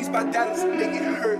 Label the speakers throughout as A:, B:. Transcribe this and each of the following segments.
A: about dollars and make it hurt.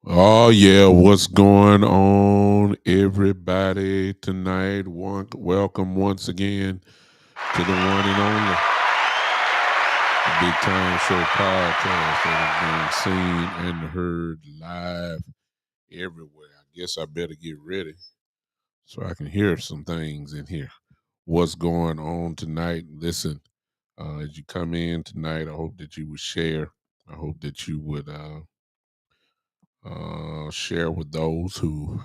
B: Oh yeah, what's going on, everybody? Tonight, welcome once again to the one and only Big Time Show podcast that is being seen and heard live everywhere. I guess I better get ready so I can hear some things in here. What's going on tonight? Listen, as you come in tonight, I hope that you would share. I hope that you would share with those who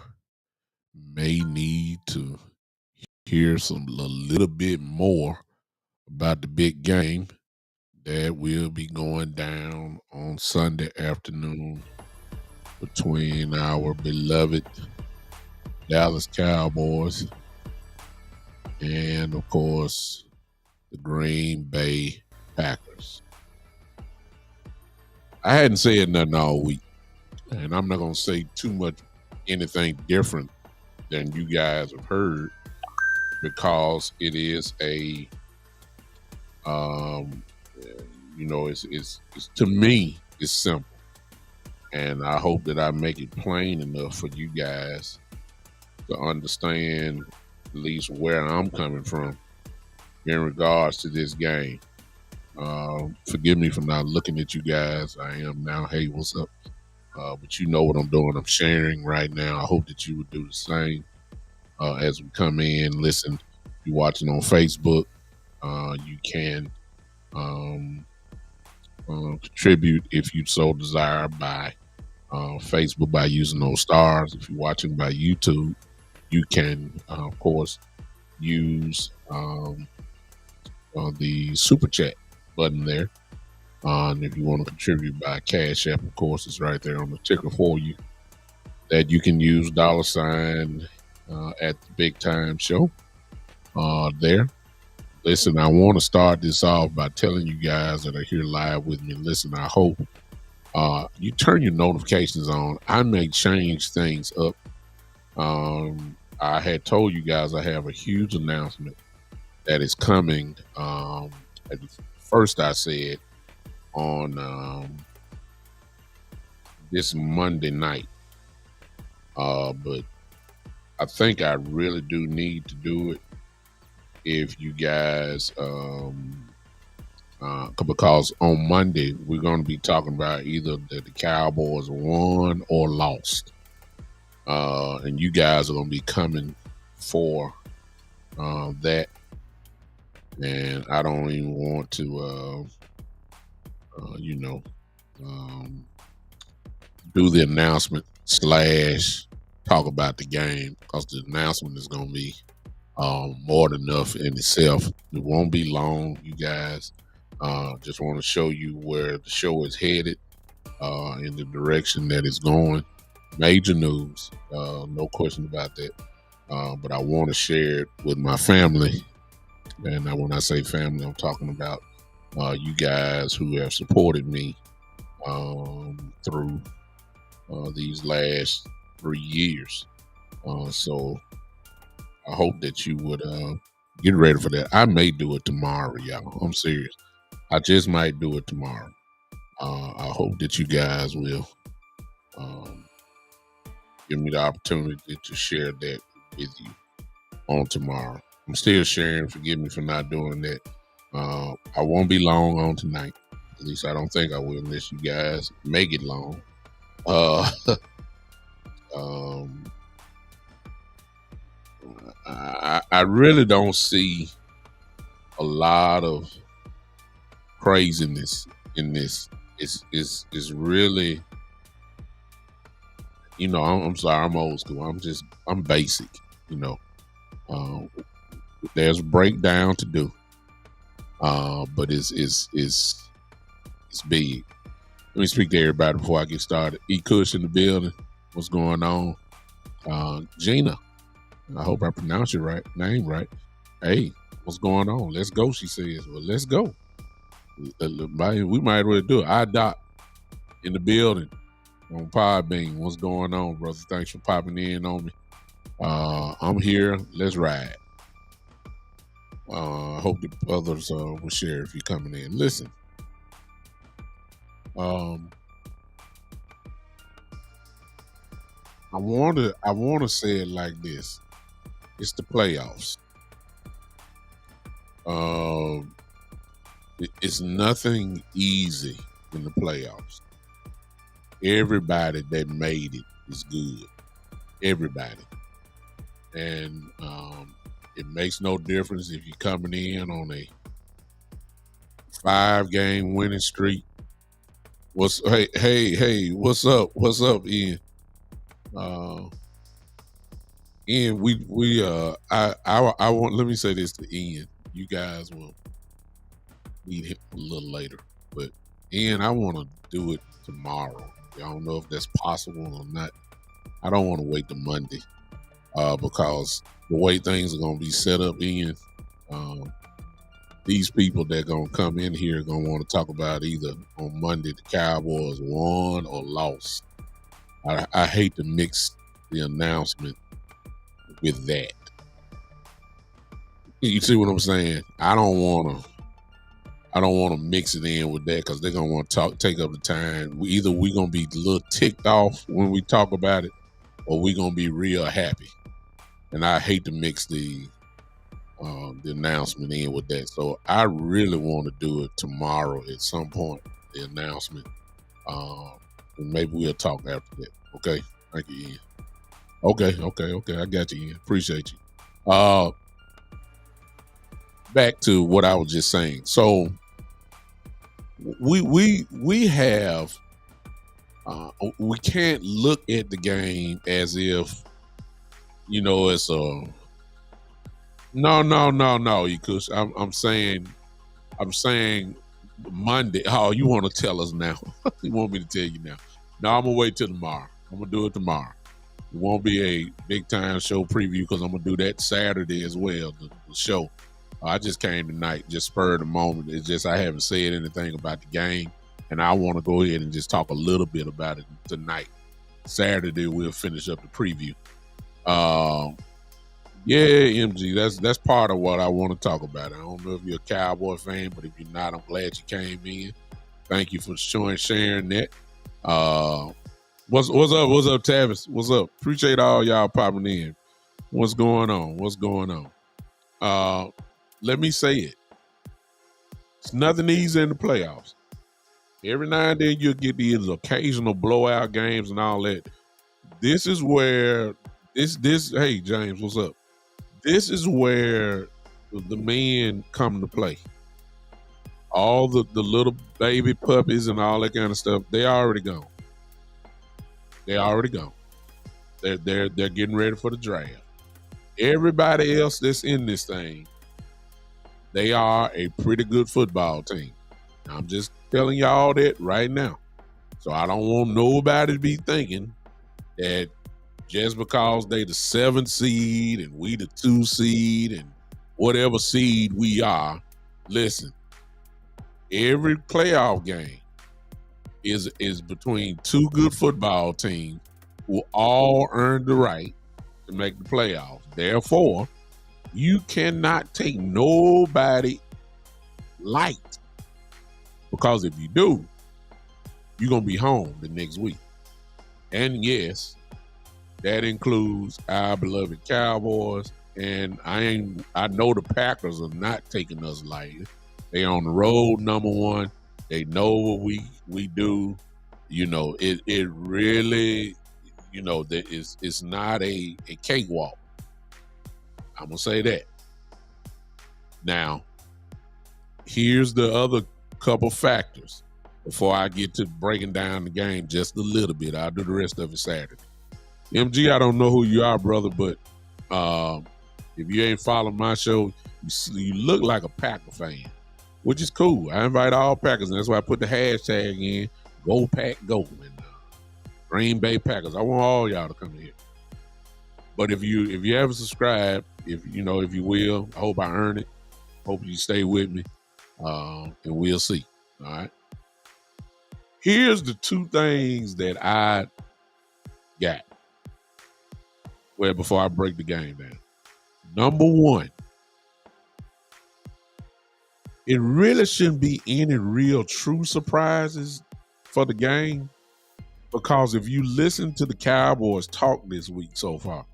B: may need to hear a little bit more about the big game that will be going down on Sunday afternoon between our beloved Dallas Cowboys and, of course, the Green Bay Packers. I hadn't said nothing all week, and I'm not going to say too much anything different than you guys have heard, because it is a it's to me, it's simple, and I hope that I make it plain enough for you guys to understand at least where I'm coming from in regards to this game. Forgive me for not looking at you guys. I am now, hey, what's up? But you know what I'm doing. I'm sharing right now. I hope that you would do the same as we come in. Listen, if you're watching on Facebook, you can contribute if you so desire by Facebook by using those stars. If you're watching by YouTube, you can, of course, use the super chat button there. And if you want to contribute by Cash App, of course, it's right there on the ticker for you, that you can use $ at the Big Time Show there. Listen, I want to start this off by telling you guys that are here live with me. Listen, I hope you turn your notifications on. I may change things up. I had told you guys I have a huge announcement that is coming. At first, I said on this Monday night, but I think I really do need to do it if you guys, because on Monday we're going to be talking about either that the Cowboys won or lost, and you guys are going to be coming for that, and I don't even want to do the announcement / talk about the game, because the announcement is going to be more than enough in itself. It won't be long, you guys. Just want to show you where the show is headed, in the direction that it's going. Major news, no question about that. But I want to share it with my family. And when I say family, I'm talking about you guys who have supported me through these last 3 years. So I hope that you would get ready for that. I may do it tomorrow, y'all. I'm serious. I just might do it tomorrow. I hope that you guys will um, give me the opportunity to share that with you on tomorrow. I'm still sharing. Forgive me for not doing that. I won't be long on tonight. At least I don't think I will, unless you guys make it long. Uh, um, I really don't see a lot of craziness in this. It's really, I'm sorry, I'm old school. I'm basic. You know, uh, there's a breakdown to do, but it's big. Let me speak to everybody before I get started. E. Kush in the building. What's going on? Gina. I hope I pronounced your name right. Hey, what's going on? Let's go, she says. Well, let's go. We might as well do it. I Doc in the building on Podbean. What's going on, brother? Thanks for popping in on me. I'm here. Let's ride. I hope the others will share if you're coming in. Listen. I want to say it like this. It's the playoffs. It's nothing easy in the playoffs. Everybody that made it is good. Everybody. And it makes no difference if you're coming in on a 5-game winning streak. Hey, what's up? What's up, Ian? Ian, I want, let me say this to Ian. You guys will meet him a little later, but Ian, I want to do it tomorrow. I don't know if that's possible or not. I don't want to wait till Monday, because the way things are going to be set up, Ian, these people that are going to come in here are going to want to talk about either on Monday the Cowboys won or lost. I hate to mix the announcement with that. You see what I'm saying? I don't want to mix it in with that, because they're gonna want to take up the time. We're gonna be a little ticked off when we talk about it, or we're gonna be real happy. And I hate to mix the announcement in with that. So I really want to do it tomorrow at some point. The announcement, and maybe we'll talk after that. Okay, thank you, Ian. Okay. I got you, Ian. Appreciate you. Back to what I was just saying. So we have we can't look at the game as if it's a no. Because I'm saying Monday. Oh, you want to tell us now? You want me to tell you now? No, I'm gonna wait till tomorrow. I'm gonna do it tomorrow. It won't be a big time show preview, because I'm gonna do that Saturday as well. The show. I just came tonight, just spur of the moment. It's just I haven't said anything about the game, and I want to go ahead and just talk a little bit about it tonight. Saturday we'll finish up the preview. Yeah, MG, that's part of what I want to talk about. I don't know if you're a Cowboy fan, but if you're not, I'm glad you came in. Thank you for sharing that. What's up? What's up, Tavis? What's up? Appreciate all y'all popping in. What's going on? Let me say it. It's nothing easy in the playoffs. Every now and then you'll get these occasional blowout games and all that. This is where hey James, what's up? This is where the men come to play. All the little baby puppies and all that kind of stuff, they already gone. They're getting ready for the draft. Everybody else that's in this thing, they are a pretty good football team. I'm just telling y'all that right now. So I don't want nobody to be thinking that just because they the 7th seed and we the 2 seed and whatever seed we are, listen, every playoff game, is between two good football teams who all earned the right to make the playoffs. Therefore, you cannot take nobody light, because if you do, you're gonna be home the next week. And yes, that includes our beloved Cowboys. And I know the Packers are not taking us lightly. They on the road, number one. They know what we do. You know, it really, you know, that it's not a cakewalk. I'm gonna say that. Now, here's the other couple factors before I get to breaking down the game just a little bit. I'll do the rest of it Saturday. MG, I don't know who you are, brother, but if you ain't following my show, you look like a Packer fan, which is cool. I invite all Packers, and that's why I put the hashtag in, Go Pack Go, and Green Bay Packers. I want all y'all to come here. But if you haven't subscribed, if you will, I hope I earn it. Hope you stay with me, and we'll see. All right. Here's the two things that I got. Well, before I break the game down. Number one, it really shouldn't be any real true surprises for the game, because if you listen to the Cowboys talk this week so far,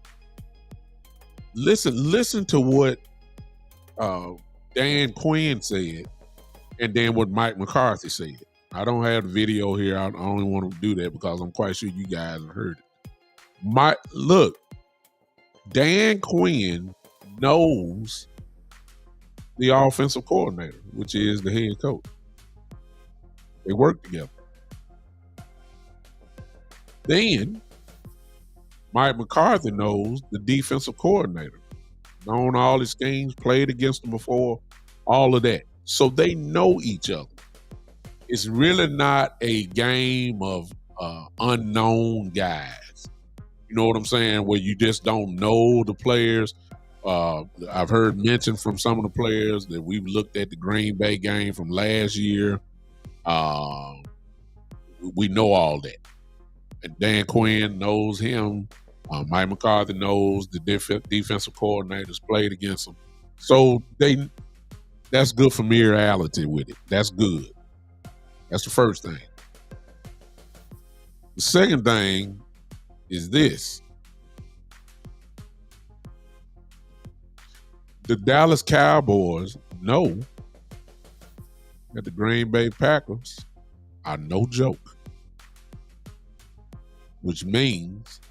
B: listen to what Dan Quinn said, and then what Mike McCarthy said. I don't have the video here. I only want to do that because I'm quite sure you guys have heard it. Look, Dan Quinn knows the offensive coordinator, which is the head coach. They work together. Then Mike McCarthy knows the defensive coordinator, known all his schemes, played against him before, all of that. So they know each other. It's really not a game of unknown guys. You know what I'm saying? Where you just don't know the players. I've heard mention from some of the players that we've looked at the Green Bay game from last year. We know all that. And Dan Quinn knows him. Mike McCarthy knows the defensive coordinators played against him. So that's good familiarity with it. That's good. That's the first thing. The second thing is this. The Dallas Cowboys know that the Green Bay Packers are no joke, which means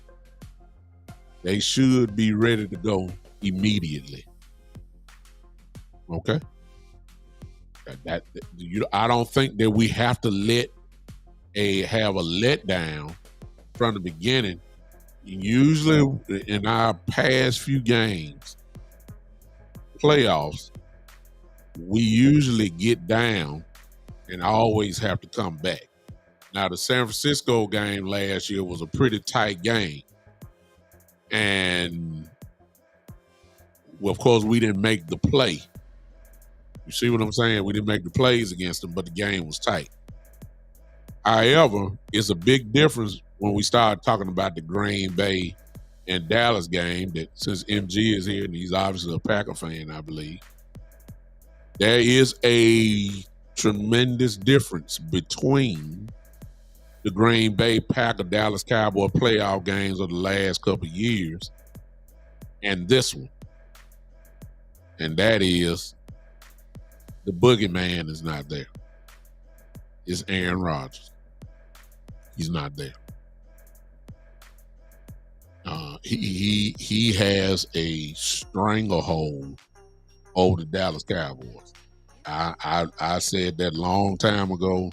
B: they should be ready to go immediately. Okay? I don't think that we have to have a letdown from the beginning. Usually in our past few games, playoffs, we usually get down and always have to come back. Now, the San Francisco game last year was a pretty tight game. And, well, of course, we didn't make the play. You see what I'm saying? We didn't make the plays against them, but the game was tight. However, it's a big difference when we start talking about the Green Bay and Dallas game, that since MG is here and he's obviously a Packer fan, I believe, there is a tremendous difference between the Green Bay Packer Dallas Cowboy playoff games of the last couple of years and this one. And that is the boogeyman is not there. It's Aaron Rodgers. He's not there. He has a stranglehold over the Dallas Cowboys. I said that long time ago.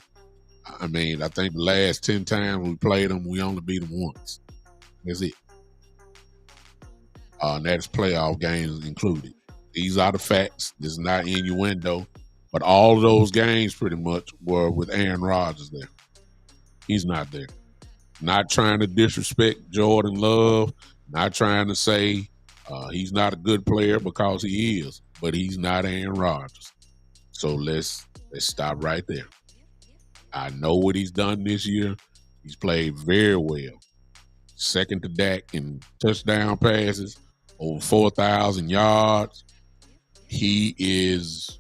B: I mean, I think the last 10 times we played them, we only beat them once. That's it. And that's playoff games included. These are the facts. This is not innuendo. But all of those games pretty much were with Aaron Rodgers there. He's not there. Not trying to disrespect Jordan Love. Not trying to say he's not a good player, because he is. But he's not Aaron Rodgers. So let's stop right there. I know what he's done this year. He's played very well. Second to Dak in touchdown passes, over 4,000 yards. He's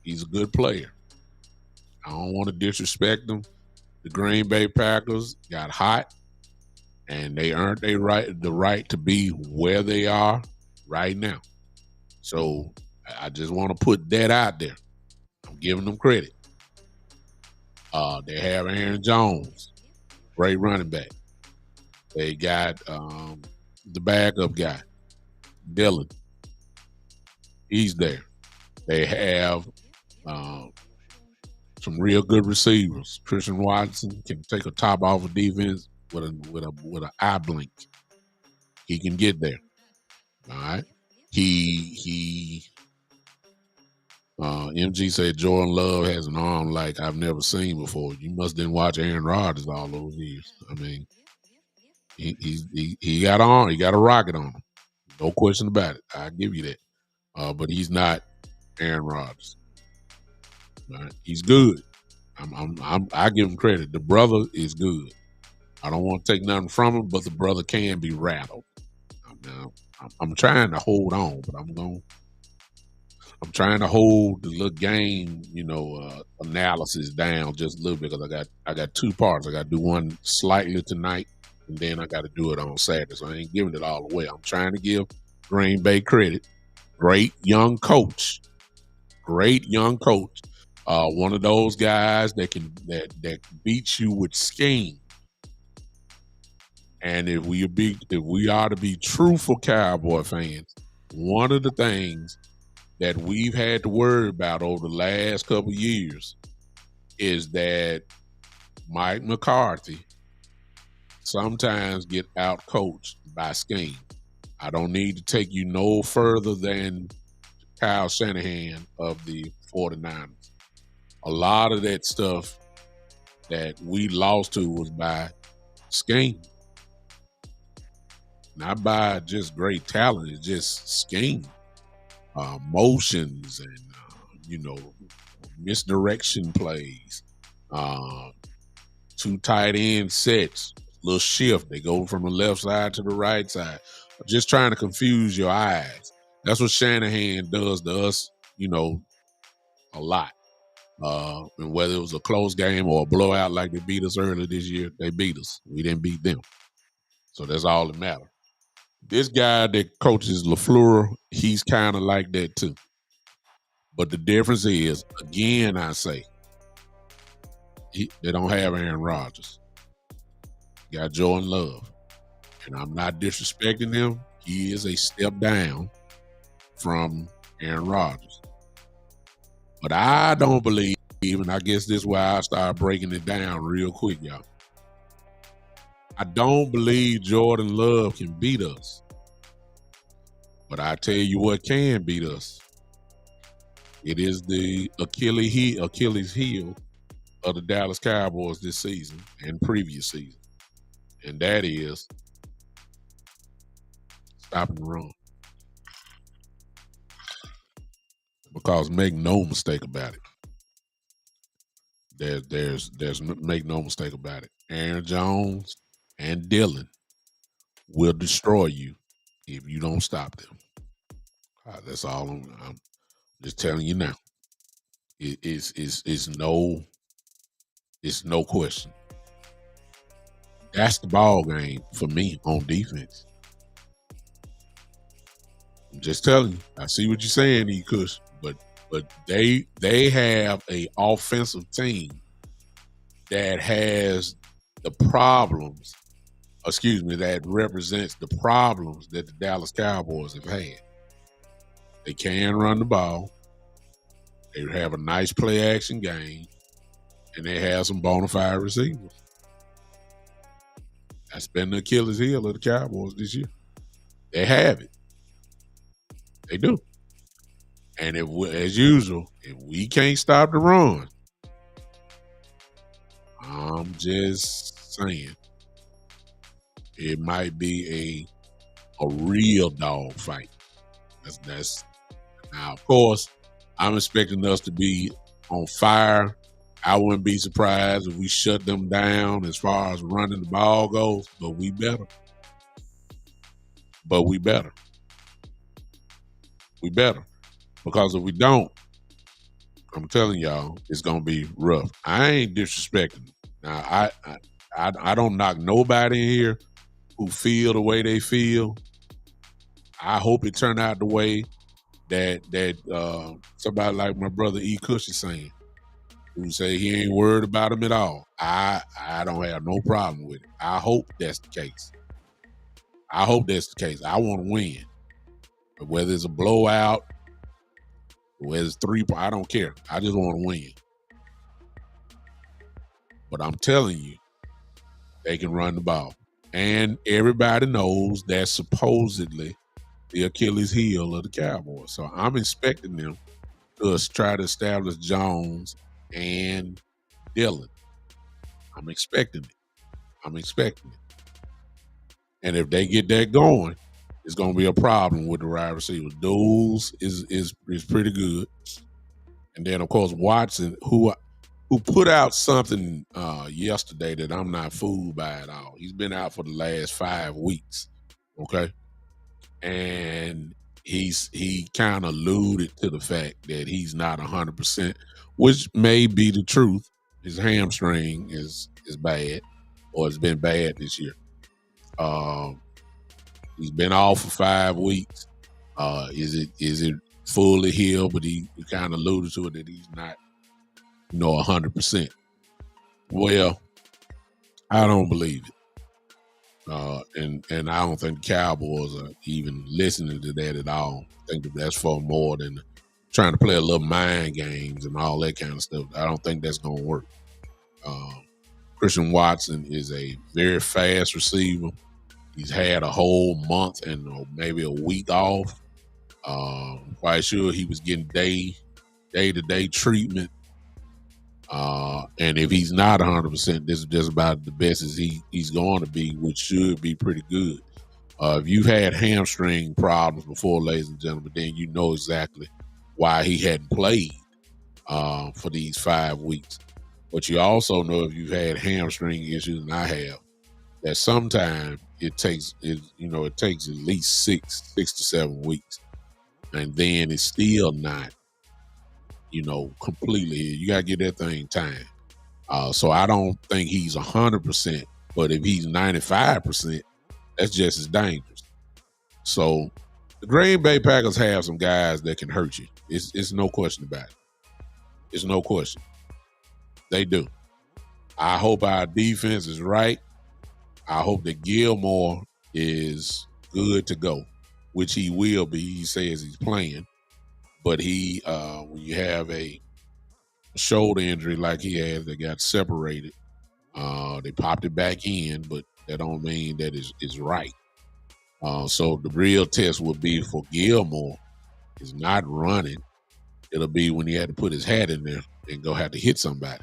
B: a good player. I don't want to disrespect him. The Green Bay Packers got hot, and they earned the right to be where they are right now. So I just want to put that out there. I'm giving them credit. They have Aaron Jones, great running back. They got the backup guy, Dylan. He's there. They have some real good receivers. Christian Watson can take a top off of defense with an eye blink. He can get there. All right. MG said Jordan Love has an arm like I've never seen before. You must didn't watch Aaron Rodgers all those years. I mean, he got on. He got a rocket on him. No question about it. I give you that. But he's not Aaron Rodgers. Right? He's good. I give him credit. The brother is good. I don't want to take nothing from him, but the brother can be rattled. I'm trying to hold on, but I'm trying to hold the little game, analysis down just a little bit because I got two parts. I got to do one slightly tonight, and then I got to do it on Saturday. So I ain't giving it all away. I'm trying to give Green Bay credit. Great young coach. One of those guys that beats you with scheme. And if we are to be truthful Cowboy fans, one of the things that we've had to worry about over the last couple of years is that Mike McCarthy sometimes get out-coached by scheme. I don't need to take you no further than Kyle Shanahan of the 49ers. A lot of that stuff that we lost to was by scheme. Not by just great talent, it's just scheme. Motions and, misdirection plays. Two tight end sets, little shift. They go from the left side to the right side. Just trying to confuse your eyes. That's what Shanahan does to us, a lot. And whether it was a close game or a blowout like they beat us earlier this year, they beat us. We didn't beat them. So that's all that matters. This guy that coaches LaFleur, he's kind of like that too. But the difference is, again, I say, they don't have Aaron Rodgers. You got Jordan Love. And I'm not disrespecting him. He is a step down from Aaron Rodgers. But I don't believe, and I guess this is why I start breaking it down real quick, y'all. I don't believe Jordan Love can beat us. But I tell you what can beat us. It is the Achilles heel of the Dallas Cowboys this season and previous season. And that is stopping the run. Because make no mistake about it. There's make no mistake about it. Aaron Jones and Dylan will destroy you if you don't stop them. That's all I'm just telling you now. It's no question. That's the ball game for me on defense. I'm just telling you. I see what you're saying, E. Kush, but they have a offensive team that has the problems. That represents the problems that the Dallas Cowboys have had. They can run the ball. They have a nice play action game, and they have some bona fide receivers. That's been the Achilles heel of the Cowboys this year. They have it. They do. And as usual, if we can't stop the run, I'm just saying, it might be a real dog fight. That's now, of course, I'm expecting us to be on fire I wouldn't be surprised if we shut them down as far as running the ball goes, but we better. But we better. We better. Because if we don't, I'm telling y'all, it's gonna be rough. I ain't disrespecting. Now, I don't knock nobody in here who feel the way they feel. I hope it turned out the way that somebody like my brother E. Cush is saying, who say he ain't worried about him at all. I don't have no problem with it. I hope that's the case. I hope that's the case. I want to win. But whether it's a blowout, whether it's I don't care. I just want to win. But I'm telling you, they can run the ball. And everybody knows that's supposedly the Achilles heel of the Cowboys. So I'm expecting them to try to establish Jones and Dillon. I'm expecting it. I'm expecting it. And if they get that going, it's going to be a problem with the wide receiver. Doles is pretty good. And then, of course, Watson, who put out something yesterday that I'm not fooled by at all. He's been out for the last 5 weeks, okay? And he kind of alluded to the fact that he's not 100%, which may be the truth. His hamstring is bad, or it's been bad this year. He's been off for 5 weeks. Is it fully healed? But he kind of alluded to it that he's not, 100%. Well, I don't believe it. And I don't think the Cowboys are even listening to that at all. I think that's for more than trying to play a little mind games and all that kind of stuff. I don't think that's going to work. Christian Watson is a very fast receiver. He's had a whole month and maybe a week off. Quite sure he was getting day-to-day treatment. And if he's not 100%, this is just about the best as he's going to be, which should be pretty good. If you've had hamstring problems before, ladies and gentlemen, then you know exactly why he hadn't played for these 5 weeks. But you also know if you've had hamstring issues, and I have, that sometimes it takes at least 6 to 7 weeks, and then it's still not, completely. You got to get that thing time. So I don't think he's 100%, but if he's 95%, that's just as dangerous. So the Green Bay Packers have some guys that can hurt you. It's no question about it. It's no question. They do. I hope our defense is right. I hope that Gilmore is good to go, which he will be. He says he's playing. But when you have a shoulder injury like he has that got separated, they popped it back in, but that don't mean that it's right. So the real test would be for Gilmore is not running. It'll be when he had to put his hat in there and go have to hit somebody.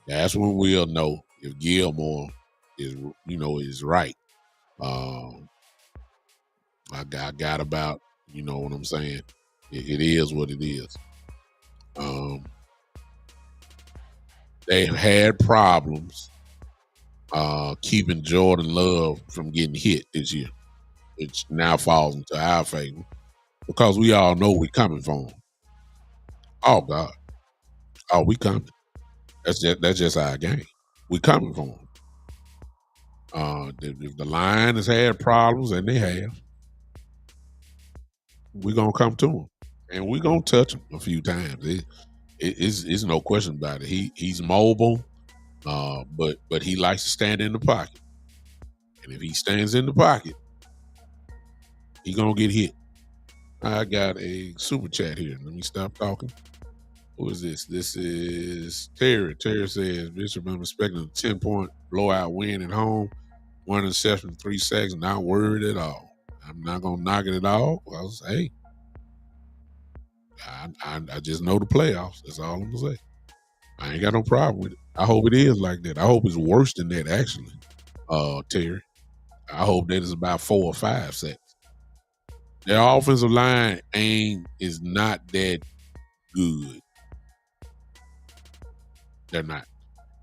B: That's when we'll know if Gilmore is right. I got about, what I'm saying. It is what it is. They've had problems keeping Jordan Love from getting hit this year, which now falls into our favor because we all know we're coming for him. Oh God, we coming. That's just our game. We coming for him. If the line has had problems, and they have, we're gonna come to him, and we're gonna touch him a few times. It's no question about it. He's mobile, but he likes to stand in the pocket, and if he stands in the pocket, he's gonna get hit. I got a super chat here. Let me stop talking. Who is this? This is Terry. Terry says, Bishop, I'm expecting a 10-point blowout win at home. 1 interception, 3 sacks, not worried at all. I'm not going to knock it at all. Because, hey, I just know the playoffs. That's all I'm going to say. I ain't got no problem with it. I hope it is like that. I hope it's worse than that, actually, Terry. I hope that it's about 4 or 5 sacks. Their offensive line is not that good. They're not.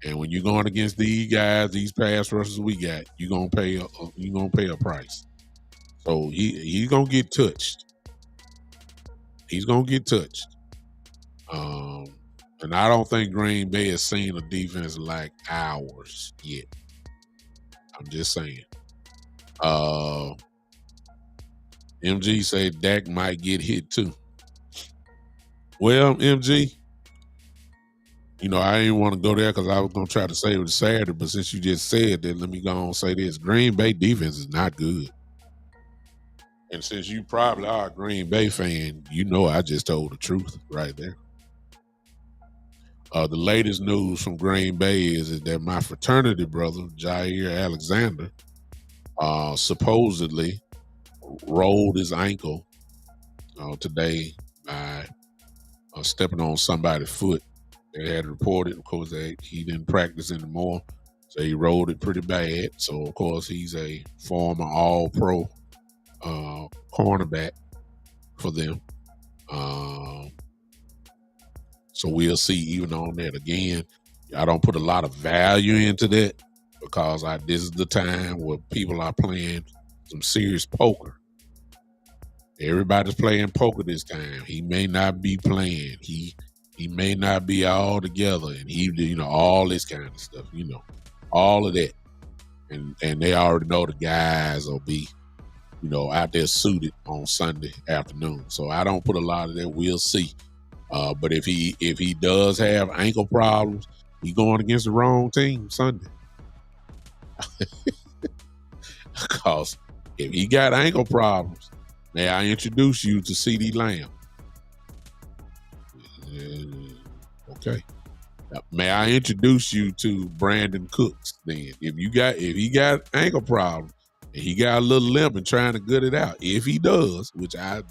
B: And when you're going against these guys, these pass rushers we got, you're gonna pay a price. So he's gonna get touched. He's gonna get touched. And I don't think Green Bay has seen a defense like ours yet. I'm just saying. MG said Dak might get hit too. Well, MG, I didn't want to go there because I was going to try to save it to Saturday, but since you just said that, let me go on and say this. Green Bay defense is not good. And since you probably are a Green Bay fan, I just told the truth right there. The latest news from Green Bay is that my fraternity brother, Jair Alexander, supposedly rolled his ankle today by stepping on somebody's foot. They had reported, of course, that he didn't practice anymore, so he rolled it pretty bad. So, of course, he's a former All-Pro cornerback for them. So we'll see even on that. Again, I don't put a lot of value into that because this is the time where people are playing some serious poker. Everybody's playing poker this time. He may not be playing. He may not be all together, and all this kind of stuff. All of that, and they already know the guys will be, out there suited on Sunday afternoon. So I don't put a lot of that. We'll see. But if he does have ankle problems, he's going against the wrong team Sunday. Because if he got ankle problems, may I introduce you to CD Lamb? Okay. Now, may I introduce you to Brandon Cooks then? If he got ankle problems and he got a little limp and trying to gut it out, if he does, which I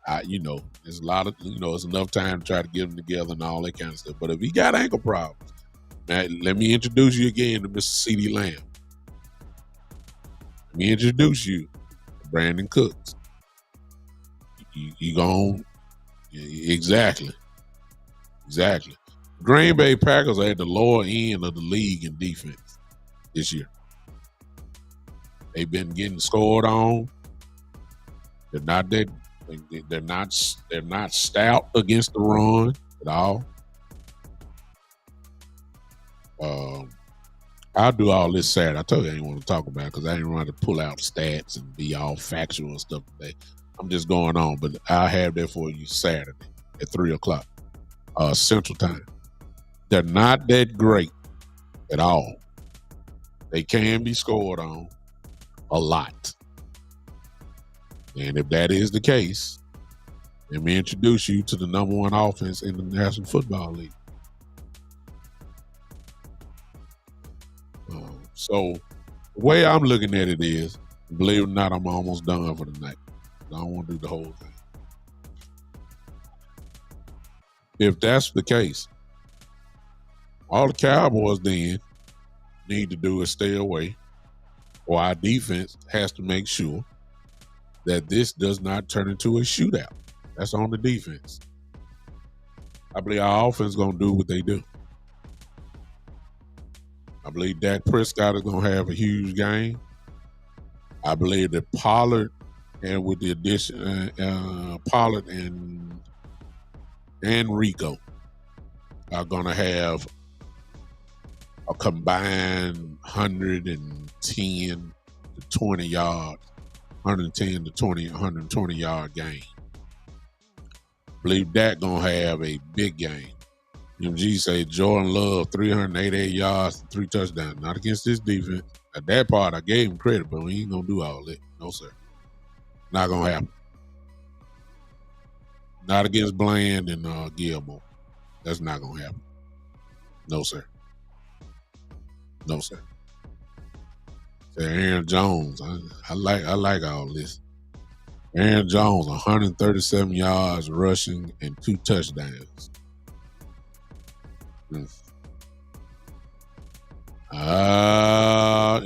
B: there's a lot of, it's enough time to try to get them together and all that kind of stuff. But if he got ankle problems, now let me introduce you again to Mr. CD Lamb. Let me introduce you to Brandon Cooks. You gone? Exactly. Green Bay Packers are at the lower end of the league in defense this year. They've been getting scored on. They're not that. They're not stout against the run at all. I'll do all this Saturday. I told you I didn't want to talk about it because I didn't want to pull out stats and be all factual and stuff today. I'm just going on, but I'll have that for you Saturday at 3:00 Central Time. They're not that great at all. They can be scored on a lot. And if that is the case, let me introduce you to the number one offense in the National Football League. So the way I'm looking at it is, believe it or not, I'm almost done for the night. I don't want to do the whole thing. If that's the case, all the Cowboys then need to do is stay away, or our defense has to make sure that this does not turn into a shootout. That's on the defense. I believe our offense is going to do what they do. I believe Dak Prescott is going to have a huge game. I believe that Pollard, and with the addition, Pollard and Rico are going to have a combined 110 to 20 yards. 110 to 20, 120 yard game. Believe Dak gonna have a big game. MG say Jordan Love 388 yards, 3 touchdowns. Not against this defense. At that part, I gave him credit, but he ain't gonna do all that. No sir, not gonna happen. Not against Bland and Gilmore. That's not gonna happen. No sir. Aaron Jones, I like all this. Aaron Jones, 137 yards rushing and 2 touchdowns. It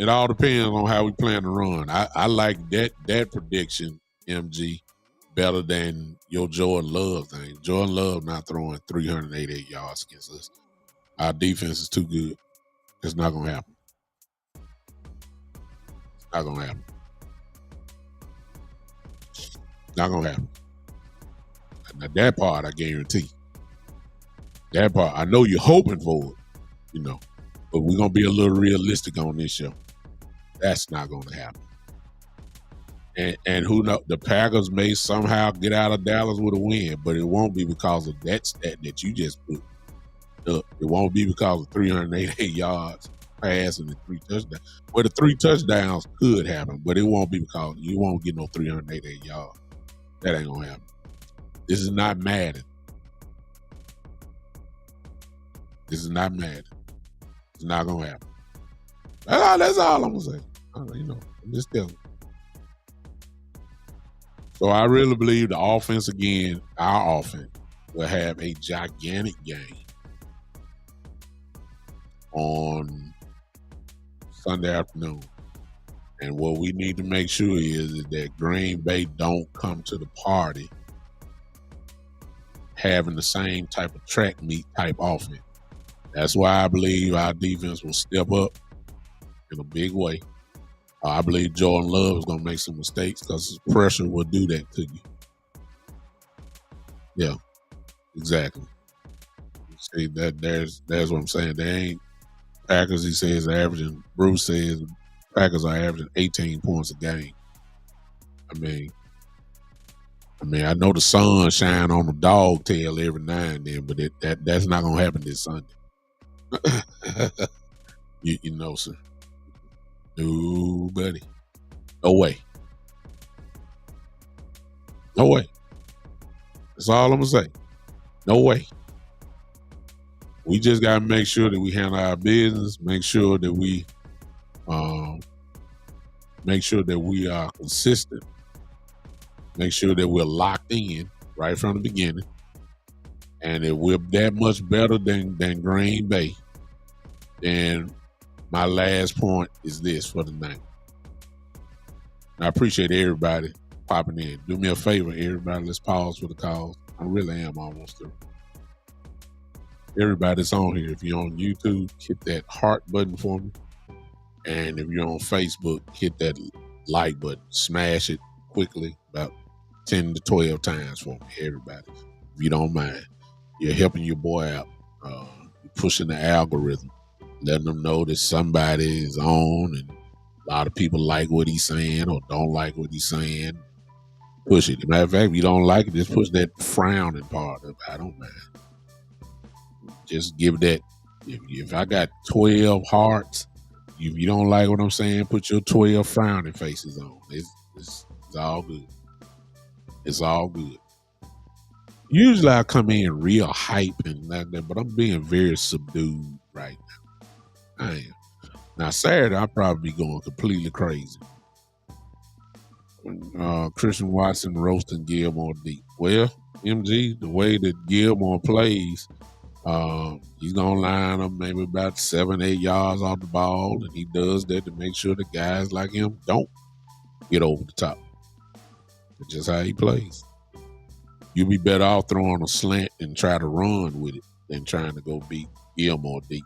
B: all depends on how we plan to run. I like that prediction, MG, better than your Jordan Love thing. Jordan Love not throwing 388 yards against us. Our defense is too good. It's not gonna happen. It's not gonna happen. Not gonna happen. Now that part I guarantee. That part I know you're hoping for it, you know, but we're gonna be a little realistic on this show. That's not gonna happen. And who knows? The Packers may somehow get out of Dallas with a win, but it won't be because of that stat that you just put up. It won't be because of 388 yards passing and 3 touchdowns. Well, the 3 touchdowns could happen, but it won't be because you won't get no 388 yards. That ain't gonna happen. This is not Madden. This is not Madden. It's not gonna happen. That's all I'm gonna say. You know, I'm just telling you. So I really believe the offense again, our offense, will have a gigantic game on Sunday afternoon. And what we need to make sure is that Green Bay don't come to the party having the same type of track meet type offense. That's why I believe our defense will step up in a big way. I believe Jordan Love is going to make some mistakes because pressure will do that to you. Yeah, exactly. See, there's what I'm saying. They ain't Packers, he says, averaging, Bruce says Packers are averaging 18 points a game. I mean, I know the sun shine on the dog tail every now and then, but that's not going to happen this Sunday. you know, sir. No, buddy. No way. No way. That's all I'm going to say. No way. We just got to make sure that we handle our business, make sure that we are consistent, make sure that we're locked in right from the beginning, and if we're that much better than Green Bay, then my last point is this for the night. I appreciate everybody popping in. Do me a favor, everybody. Let's pause for the calls. I really am almost through. Everybody that's on here, if you're on YouTube, hit that heart button for me. And if you're on Facebook, hit that like button. Smash it quickly, about 10 to 12 times for me, everybody. If you don't mind. You're helping your boy out. You're pushing the algorithm. Letting them know that somebody is on and a lot of people like what he's saying or don't like what he's saying. Push it. As a matter of fact, if you don't like it, just push that frowning part up. I don't mind. Just give that. If I got 12 hearts, if you don't like what I'm saying, put your 12 frowning faces on. It's all good. It's all good. Usually I come in real hype and that, but I'm being very subdued right now. I am. Now Saturday I'll probably be going completely crazy. Christian Watson roasting Gilmore deep. Well, MG, the way that Gilmore plays, he's gonna line up maybe about 7-8 yards off the ball, and he does that to make sure the guys like him don't get over the top. That's just how he plays. You'll be better off throwing a slant and try to run with it than trying to go beat Gilmore deep.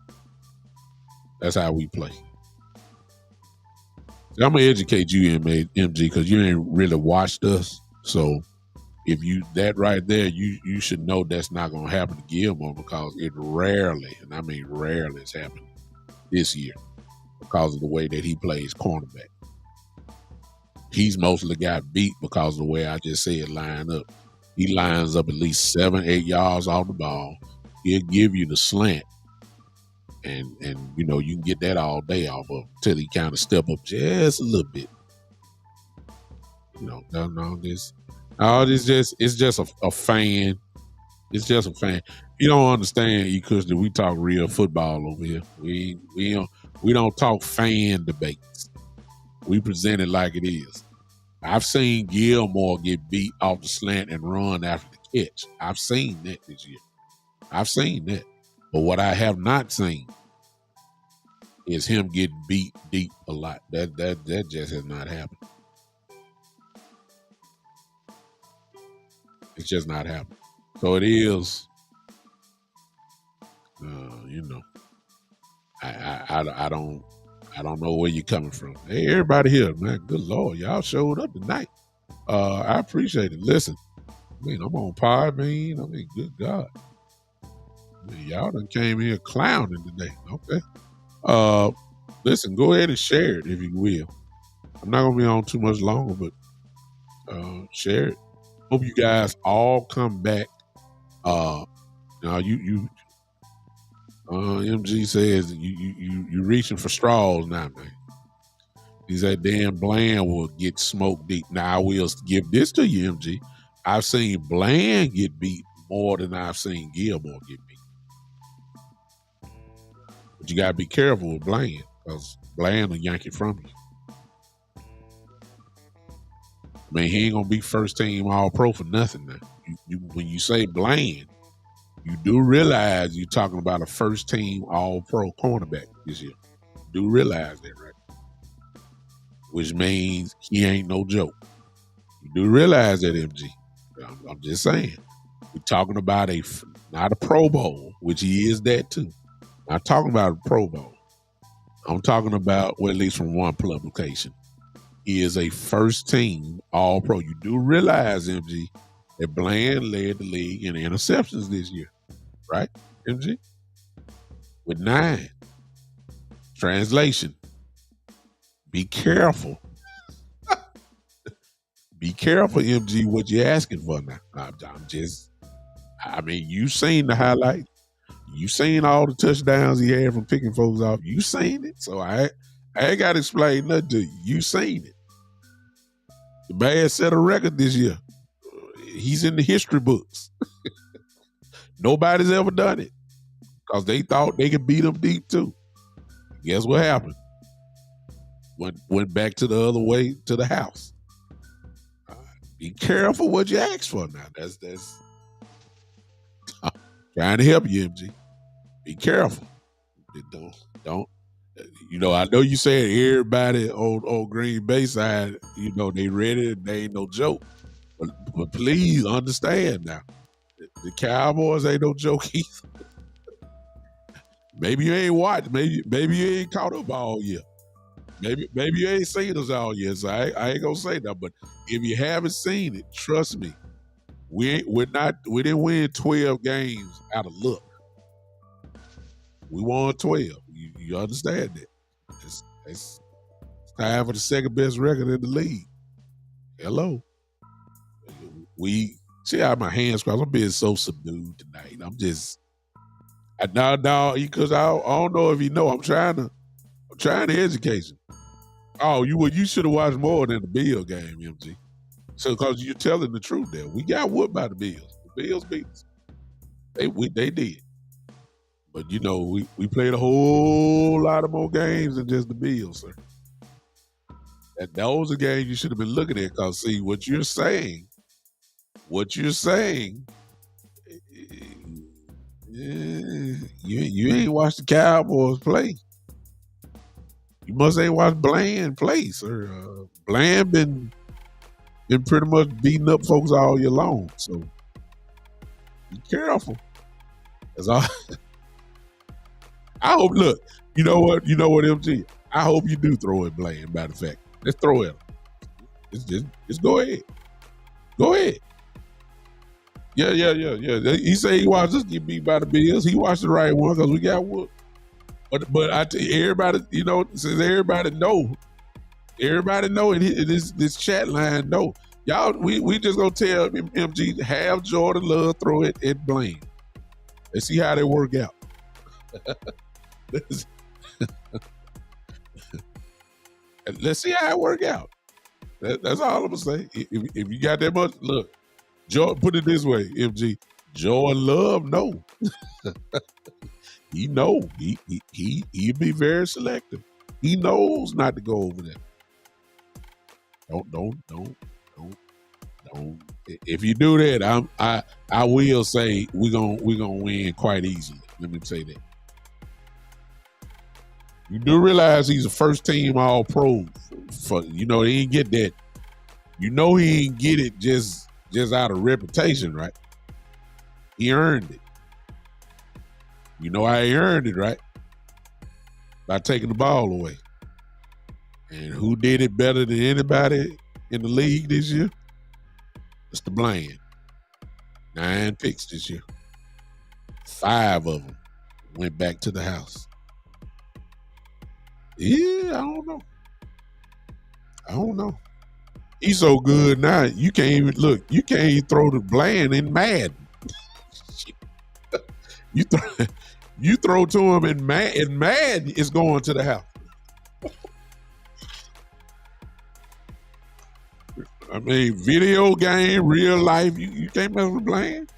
B: That's how we play. See, I'm gonna educate you, MG, because you ain't really watched us. So if you that right there, you should know that's not gonna happen to Gilmore because it rarely, and I mean rarely, has happened this year because of the way that he plays cornerback. He's mostly got beat because of the way I just said line up. He lines up at least 7-8 yards off the ball. He'll give you the slant. And you know, you can get that all day off of until he kind of step up just a little bit. You know, it's just a fan. It's just a fan. You don't understand, because we talk real football over here. We don't talk fan debates. We present it like it is. I've seen Gilmore get beat off the slant and run after the catch. I've seen that this year. I've seen that. But what I have not seen is him get beat deep a lot. That just has not happened. It's just not happened. So it is, you know, I don't know where you're coming from. Hey, everybody here, man. Good Lord, y'all showed up tonight. I appreciate it. Listen, I mean, I'm on Podbean. I mean, good God. I mean, y'all done came here clowning today. Okay. Listen, go ahead and share it if you will. I'm not gonna be on too much longer, but share it. Hope you guys all come back. Now MG says you reaching for straws now, man. He said Dan Bland will get smoked deep. Now I will give this to you, MG. I've seen Bland get beat more than I've seen Gilmore get beat. But you gotta be careful with Bland, because Bland will yank it from you. I mean, he ain't gonna be first team all pro for nothing now. When you say Bland, you do realize you're talking about a first team all pro cornerback this year. You do realize that, right? Which means he ain't no joke. You do realize that, MG. I'm just saying. We're talking about not a Pro Bowl, which he is that too. Not talking about a Pro Bowl. I'm talking about, well, at least from one publication. He is a first team all pro. You do realize, MG, that Bland led the league in interceptions this year, right, MG? With 9. Translation. Be careful. Be careful, MG, what you're asking for now. I mean, you seen the highlight. You seen all the touchdowns he had from picking folks off. You seen it. So I ain't got to explain nothing to you. You seen it. The man set a record this year. He's in the history books. Nobody's ever done it because they thought they could beat him deep too. Guess what happened? Went back to the other way to the house. Be careful what you ask for now. That's trying to help you, MG. Be careful. Don't. I know you said everybody on Green Bay side, they ready and they ain't no joke. But please understand now, the Cowboys ain't no joke either. Maybe you ain't watched. Maybe you ain't caught up all year. Maybe you ain't seen us all year, so I ain't gonna say that. But if you haven't seen it, trust me, we didn't win 12 games out of luck. We won 12. You understand that? It's time for the second best record in the league. Hello. We see how my hands crossed. I'm being so subdued tonight. I'm just now because I don't know if you know. I'm trying to educate you. Oh, you should have watched more than the Bill game, MG. So because you're telling the truth there. We got whooped by the Bills. The Bills beat us. They did. But we played a whole lot of more games than just the Bills, sir. Those are games you should have been looking at, because see what you're saying, you ain't watched the Cowboys play. You must ain't watched Bland play, sir. Bland been pretty much beating up folks all year long, so be careful. That's all. I hope. Look, you know what, MG. I hope you do throw it, Bland. Matter of fact, let's throw it. Just go ahead. Go ahead. Yeah. He say he watched us get beat by the Bills. He watched the right one because we got whooped. But I tell you, everybody, since everybody know, and this chat line know, y'all, we just gonna tell MG have Jordan Love throw it at Blaine. Let's see how they work out. Let's see how it work out. That's all I'm gonna say. If you got that much, look, Jordan, put it this way, MG, Jordan Love know. He know. He'll be very selective. He knows not to go over there. Don't. If you do that, I will say we're gonna win quite easily. Let me say that. You do realize he's a first team all pro for he didn't get that. He didn't get it just out of reputation, right? He earned it. How he earned it, right? by taking the ball away. And who did it better than anybody in the league this year? Mr. Bland. 9 picks this year. 5 of them went back to the house. Yeah, I don't know. He's so good now. You can't even look. You can't even throw the Bland in Madden. you throw to him in Madden, it's going to the house. I mean, video game, real life, you can't mess with Bland.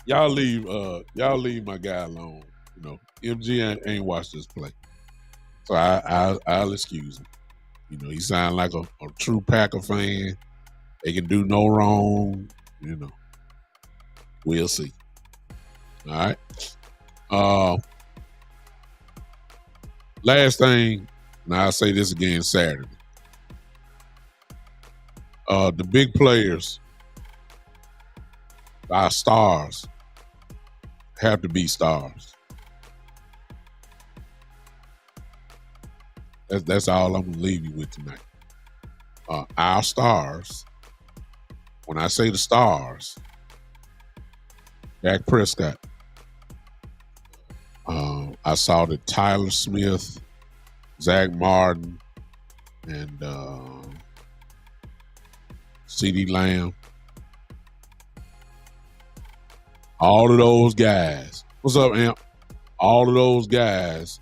B: Y'all leave my guy alone. You know, MG ain't watched this play, so I'll excuse him. You know, he sound like a true Packer fan. They can do no wrong. You know, we'll see. All right. Last thing, and I'll say this again Saturday. The big players, our stars, have to be stars. That's all I'm gonna leave you with tonight. Our stars. When I say the stars, Dak Prescott. I saw that Tyler Smith, Zach Martin, and CeeDee Lamb. All of those guys. What's up, Amp? All of those guys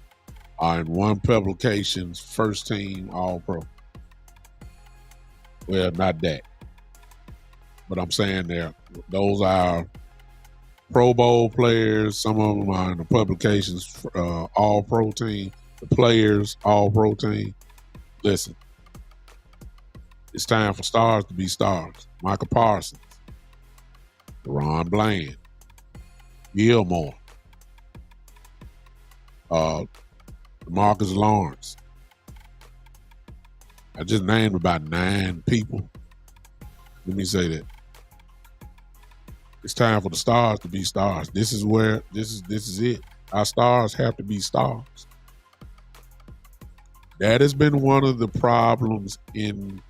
B: are in one publication's first team All-Pro. Well, not that. But I'm saying those are Pro Bowl players. Some of them are in the publications All-Pro team. The players All-Pro team. Listen, it's time for stars to be stars. Michael Parsons, Ron Bland, Gilmore, Marcus Lawrence. I just named about 9 people. Let me say that. It's time for the stars to be stars. This is it. Our stars have to be stars. That has been one of the problems in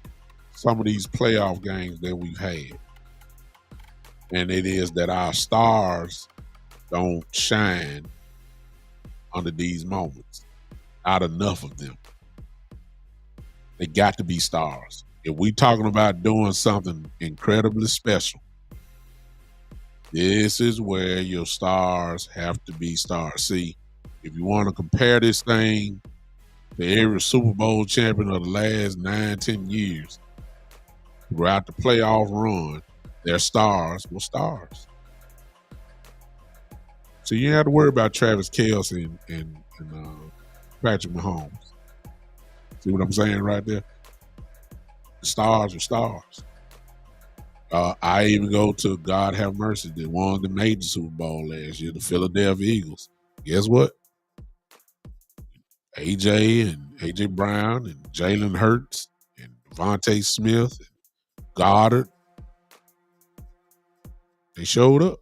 B: some of these playoff games that we've had. And it is that our stars don't shine under these moments. Not enough of them. They got to be stars. If we talking about doing something incredibly special, this is where your stars have to be stars. See, if you want to compare this thing to every Super Bowl champion of the last 9-10 years, throughout the playoff run, their stars were stars. So you ain't have to worry about Travis Kelce and Patrick Mahomes. See what I'm saying right there? The stars are stars. I even go to God have mercy, the one that made the Super Bowl last year, the Philadelphia Eagles. Guess what? AJ Brown and Jalen Hurts and Devontae Smith and Goddard. They showed up.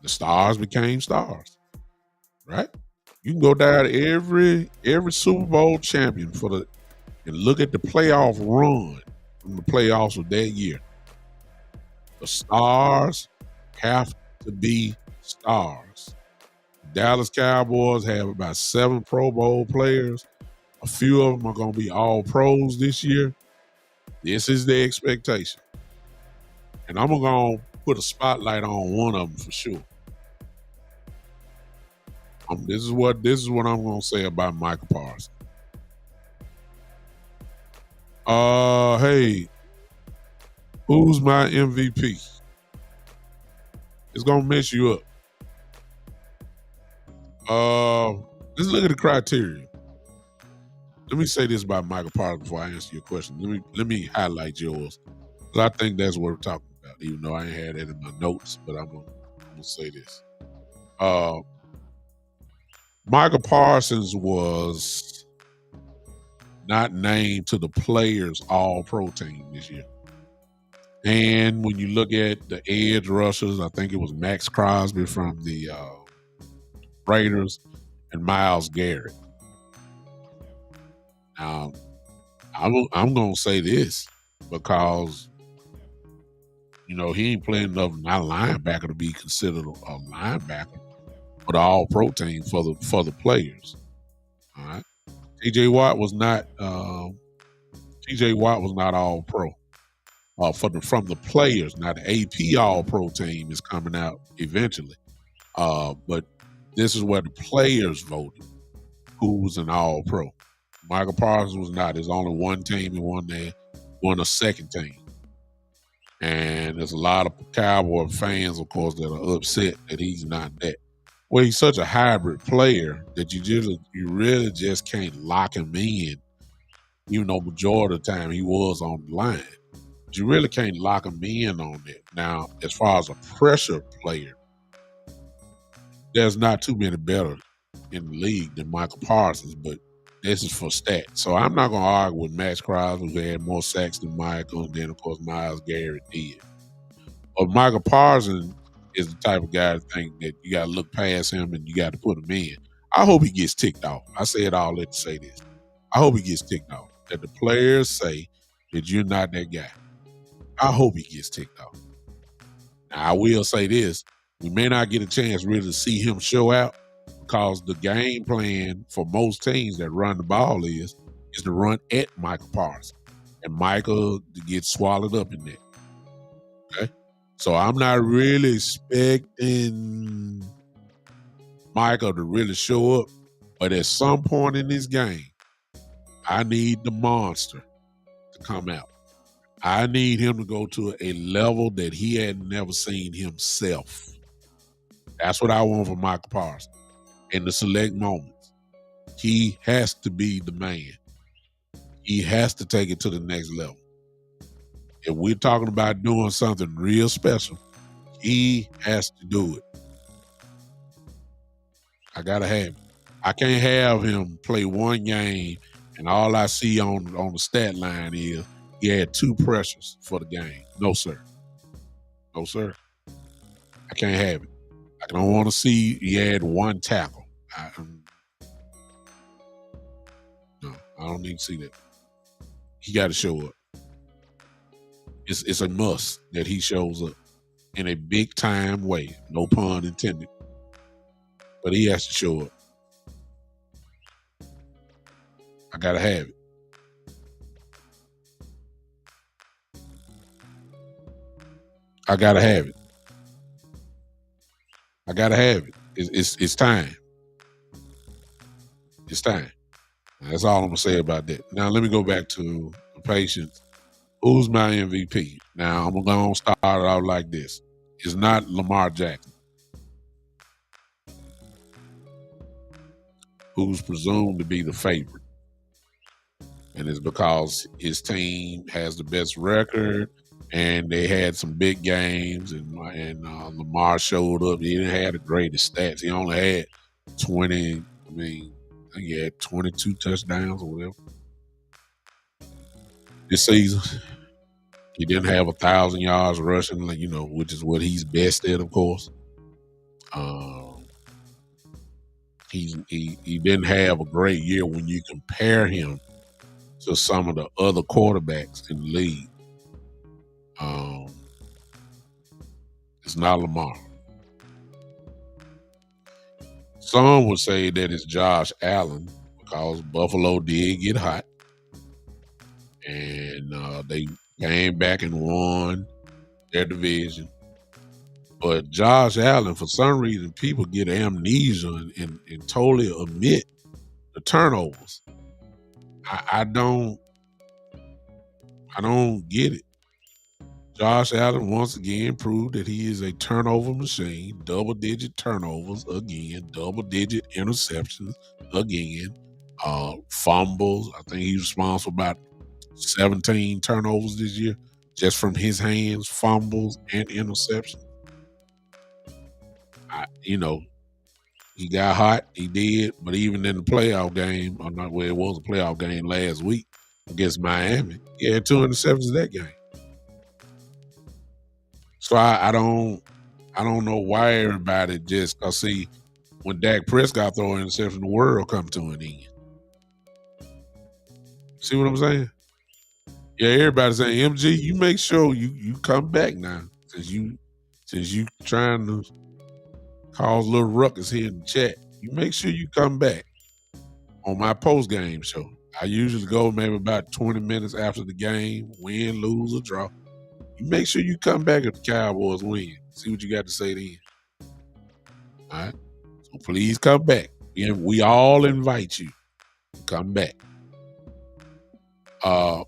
B: The stars became stars. Right? You can go down to every Super Bowl champion and look at the playoff run from the playoffs of that year. The stars have to be stars. The Dallas Cowboys have about 7 Pro Bowl players. A few of them are going to be all pros this year. This is the expectation. And I'm going to put a spotlight on one of them for sure. This is what I'm going to say about Michael Parsons. Hey, who's my MVP? It's going to mess you up. Let's look at the criteria. Let me say this about Michael Parsons before I answer your question. Let me highlight yours, because I think that's what we're talking about, even though I ain't had that in my notes, but I'm gonna say this. Michael Parsons was not named to the players All-Pro team this year. And when you look at the edge rushers, I think it was Max Crosby from the Raiders and Myles Garrett. Now, I'm going to say this because, he ain't playing enough not linebacker to be considered a linebacker, but an all-pro team for the players. All right. TJ Watt was not all pro. From the players. Now the AP all pro team is coming out eventually. But this is where the players voted who was an all pro. Michael Parsons was not. There's only one team who won a second team. And there's a lot of Cowboy fans, of course, that are upset that he's not that. Well, he's such a hybrid player that you really just can't lock him in, even though majority of the time he was on the line. But you really can't lock him in on that. Now, as far as a pressure player, there's not too many better in the league than Michael Parsons, but this is for stats. So I'm not going to argue with Max Crosby, who had more sacks than Michael, and then, of course, Myles Garrett did. But Michael Parsons is the type of guy to think that you got to look past him and you got to put him in. I hope he gets ticked off. I say it all to say this. I hope he gets ticked off. That the players say that you're not that guy. I hope he gets ticked off. Now, I will say this. We may not get a chance really to see him show out because the game plan for most teams that run the ball is to run at Michael Parsons. And Michael gets swallowed up in that. Okay? So I'm not really expecting Michael to really show up. But at some point in this game, I need the monster to come out. I need him to go to a level that he had never seen himself. That's what I want from Michael Parsons. In the select moments, he has to be the man. He has to take it to the next level. If we're talking about doing something real special, he has to do it. I got to have him. I can't have him play one game and all I see on the stat line is he had 2 pressures for the game. No, sir. No, sir. I can't have it. I don't want to see he had 1 tackle. No, I don't need to see that. He got to show up. It's a must that he shows up in a big time way. No pun intended. But he has to show up. I got to have it. I got to have it. I got to have it. It's time. It's time. That's all I'm going to say about that. Now, let me go back to the patience. Who's my MVP? Now, I'm going to start it out like this. It's not Lamar Jackson, who's presumed to be the favorite. And it's because his team has the best record and they had some big games and Lamar showed up. He didn't have the greatest stats. He only had 20, I think he had 22 touchdowns or whatever this season. He didn't have 1,000 yards rushing, which is what he's best at, of course. He didn't have a great year when you compare him to some of the other quarterbacks in the league. It's not Lamar. Some would say that it's Josh Allen because Buffalo did get hot. And they came back and won their division. But Josh Allen, for some reason, people get amnesia and totally omit the turnovers. I don't get it. Josh Allen once again proved that he is a turnover machine, double-digit turnovers again, double-digit interceptions again, fumbles. I think he's responsible for about 17 turnovers this year, just from his hands, fumbles and interceptions. He got hot, he did, but even in the playoff game, or not where it was a playoff game last week against Miami, he had 2 interceptions that game. So I don't know why everybody just cause see when Dak Prescott throw an interception, the world come to an end. See what I'm saying? Yeah, everybody's saying MG, you make sure you come back now. Since you trying to cause a little ruckus here in the chat. You make sure you come back on my post game show. I usually go maybe about 20 minutes after the game, win, lose, or draw. You make sure you come back if the Cowboys win. See what you got to say then. All right. So please come back. We all invite you to come back. So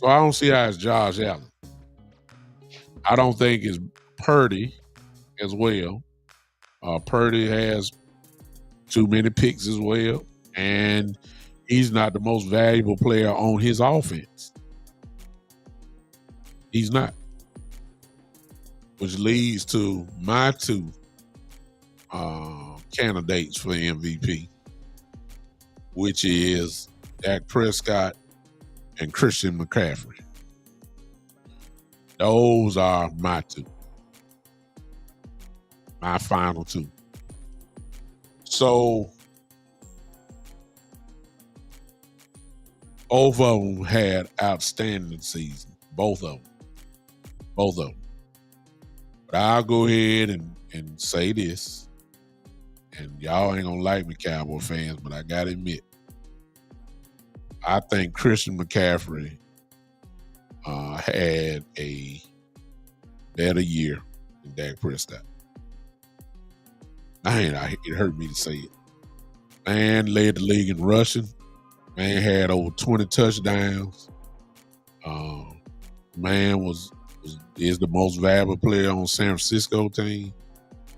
B: I don't see how it's Josh Allen. I don't think it's Purdy as well. Purdy has too many picks as well, and he's not the most valuable player on his offense. He's not. Which leads to my two candidates for MVP, which is Dak Prescott and Christian McCaffrey. Those are my two. My final two. So both of them had outstanding seasons. Both of them. But I'll go ahead and say this, and y'all ain't gonna like me, Cowboy fans, but I gotta admit, I think Christian McCaffrey had a better year than Dak Prescott. It hurt me to say it. Man led the league in rushing. Man had over 20 touchdowns. Man is the most valuable player on San Francisco team.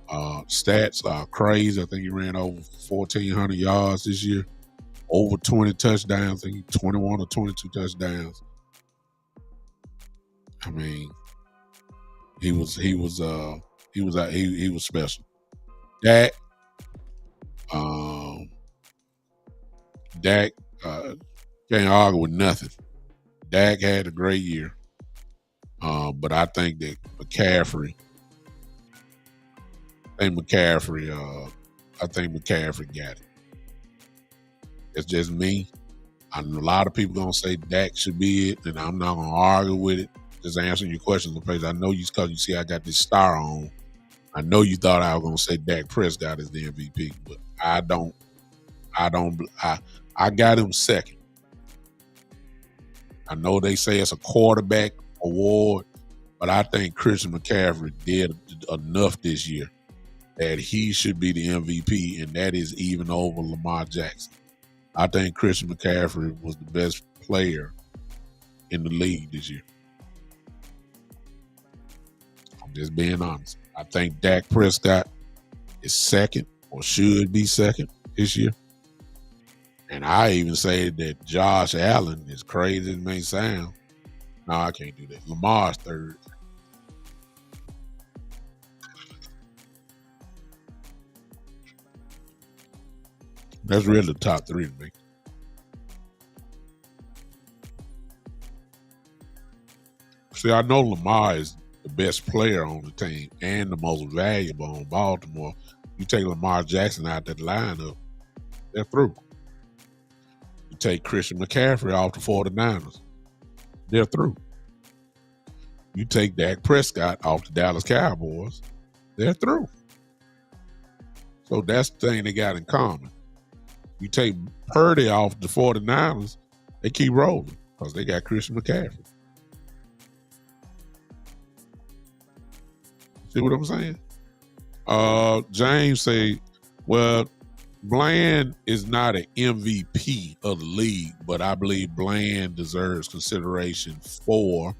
B: Stats are crazy. I think he ran over 1,400 yards this year. Over 20 touchdowns. I think 21 or 22 touchdowns. I mean, he was special. Dak can't argue with nothing. Dak had a great year. But I think that McCaffrey got it. It's just me. I know a lot of people gonna say Dak should be it, and I'm not gonna argue with it. Just answering your questions, because I know because you see I got this star on. I know you thought I was gonna say Dak Prescott is the MVP, but I don't. I got him second. I know they say it's a quarterback award, but I think Christian McCaffrey did enough this year that he should be the MVP, and that is even over Lamar Jackson. I think Christian McCaffrey was the best player in the league this year. I'm just being honest. I think Dak Prescott is second, or should be second this year. And I even say that Josh Allen, as crazy as it may sound, no, I can't do that. Lamar's third. That's really the top three to me. See, I know Lamar is the best player on the team and the most valuable on Baltimore. You take Lamar Jackson out that lineup, they're through. You take Christian McCaffrey off the 49ers, they're through. You take Dak Prescott off the Dallas Cowboys, they're through. So that's the thing they got in common. You take Purdy off the 49ers, they keep rolling because they got Christian McCaffrey. See what I'm saying? James say, well, Bland is not an MVP of the league, but I believe Bland deserves consideration for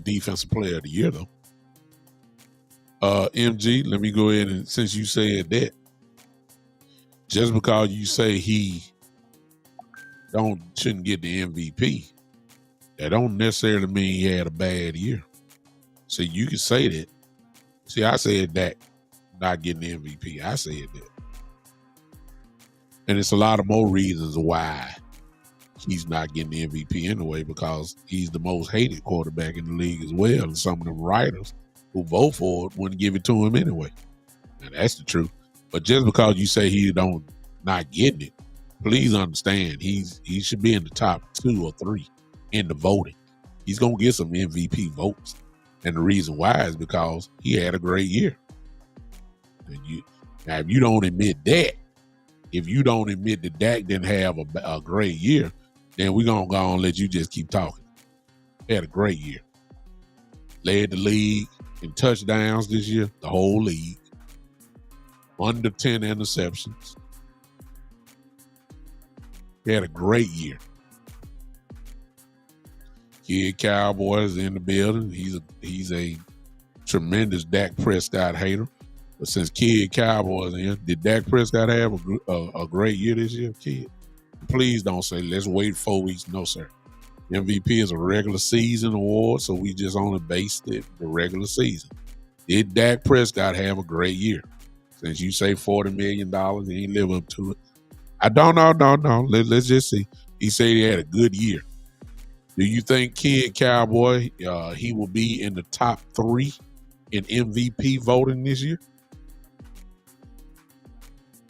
B: Defensive Player of the Year, though. MG, let me go ahead and, since you said that, just because you say he shouldn't get the MVP, that don't necessarily mean he had a bad year. So you can say that. See, I said that not getting the MVP. I said that. And it's a lot of more reasons why he's not getting the MVP anyway because he's the most hated quarterback in the league as well. And some of the writers who vote for it wouldn't give it to him anyway. And that's the truth. But just because you say he don't not getting it, please understand he should be in the top 2 or 3 in the voting. He's gonna get some MVP votes. And the reason why is because he had a great year. And now if you don't admit that, Dak didn't have a great year, then we're going to go and let you just keep talking. He had a great year. Led the league in touchdowns this year, the whole league. Under 10 interceptions. He had a great year. Kid Cowboys in the building. He's a tremendous Dak Prescott hater. But since Kid Cowboys in, did Dak Prescott have a great year this year, kid? Please don't say, let's wait 4 weeks. No, sir. MVP is a regular season award, so we just only based it the regular season. Did Dak Prescott have a great year? Since you say $40 million, he ain't live up to it. I don't know. No. Let's just see. He said he had a good year. Do you think Kid Cowboy, he will be in the top 3 in MVP voting this year?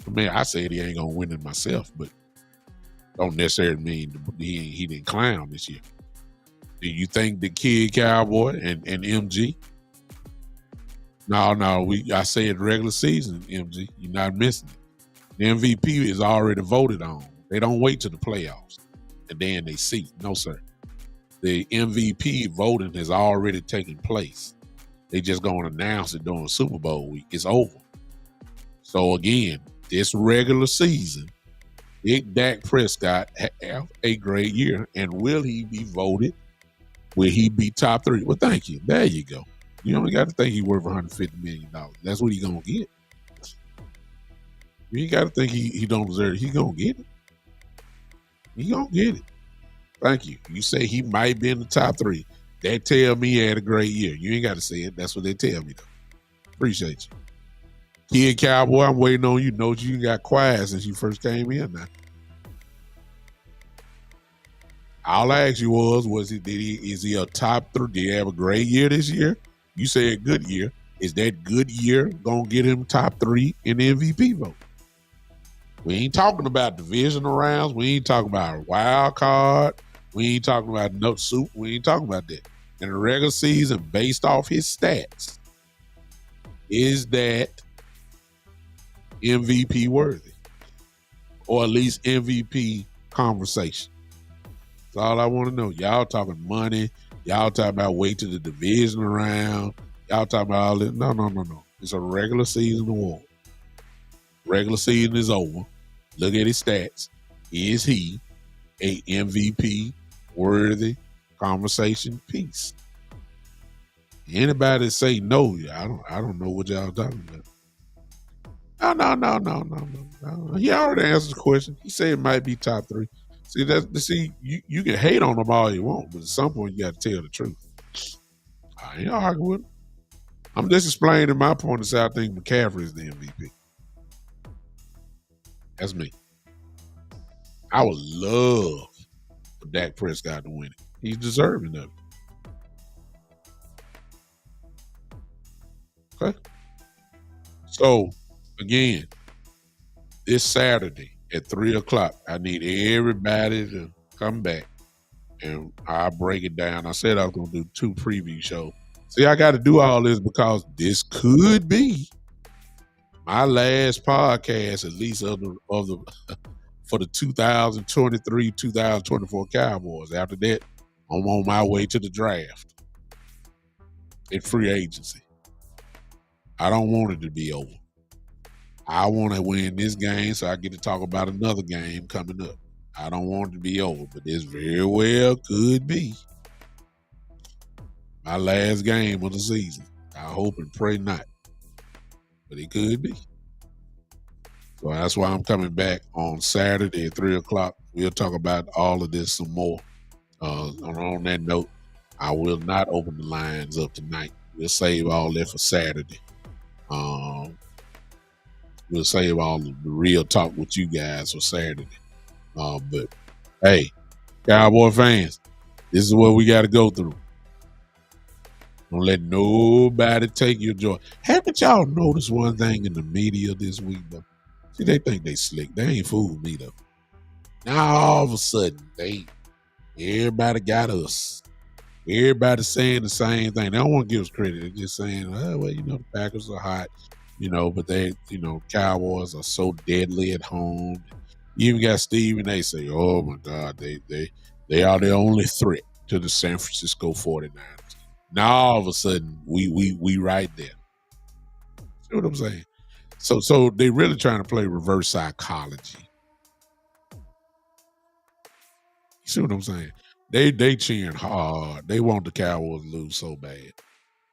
B: I mean, I said he ain't gonna win it myself, but don't necessarily mean he didn't clown this year. Do you think the Kid Cowboy and MG? No, I said regular season, MG. You're not missing it. The MVP is already voted on. They don't wait till the playoffs and then they see. No, sir. The MVP voting has already taken place. They just gonna announce it during Super Bowl week. It's over. So again, this regular season, did Dak Prescott have a great year? And will he be voted? Will he be top 3? Well, thank you. There you go. You only got to think he's worth $150 million. That's what he's going to get. You ain't got to think he don't deserve it. He's going to get it. He's going to get it. Thank you. You say he might be in the top 3. That tell me he had a great year. You ain't got to say it. That's what they tell me, though. Appreciate you. Kid Cowboy, I'm waiting on you. Know you got quiet since you first came in now. All I asked you is he a top 3? Did he have a great year this year? You said good year. Is that good year gonna get him top 3 in the MVP vote? We ain't talking about divisional rounds. We ain't talking about a wild card. We ain't talking about no soup. We ain't talking about that. In the regular season, based off his stats, is that MVP worthy? Or at least MVP conversation? That's all I want to know. Y'all talking money. Y'all talking about wait to the division round. Y'all talking about all this. No. It's a regular season award. Regular season is over. Look at his stats. Is he a MVP worthy conversation piece? Anybody say no, I don't know what y'all talking about. No. He already answered the question. He said it might be top 3. See, you can hate on him all you want, but at some point you got to tell the truth. I ain't arguing with him. I'm just explaining my point of say I think McCaffrey is the MVP. That's me. I would love for Dak Prescott to win it. He's deserving of it. Okay? So, again, this Saturday at 3 o'clock, I need everybody to come back and I'll break it down. I said I was going to do 2 preview shows. See, I got to do all this because this could be my last podcast, at least of the for the 2023-2024 Cowboys. After that, I'm on my way to the draft and free agency. I don't want it to be over. I want to win this game so I get to talk about another game coming up. I don't want it to be over, but this very well could be my last game of the season. I hope and pray not, but it could be. So that's why I'm coming back on Saturday at 3 o'clock. We'll talk about all of this some more. On that note, I will not open the lines up tonight. We'll save all that for Saturday. We'll save all the real talk with you guys for Saturday. But hey, Cowboy fans, this is what we got to go through. Don't let nobody take your joy. Haven't y'all noticed one thing in the media this week, though? See, they think they slick. They ain't fooling me, though. Now, all of a sudden, everybody got us. Everybody's saying the same thing. They don't want to give us credit. They're just saying, oh, well, the Packers are hot, but Cowboys are so deadly at home. You even got Steve and they say, oh my God, they are the only threat to the San Francisco 49ers. Now all of a sudden we right there. See what I'm saying? So they really trying to play reverse psychology. You see what I'm saying? They cheering hard. They want the Cowboys to lose so bad.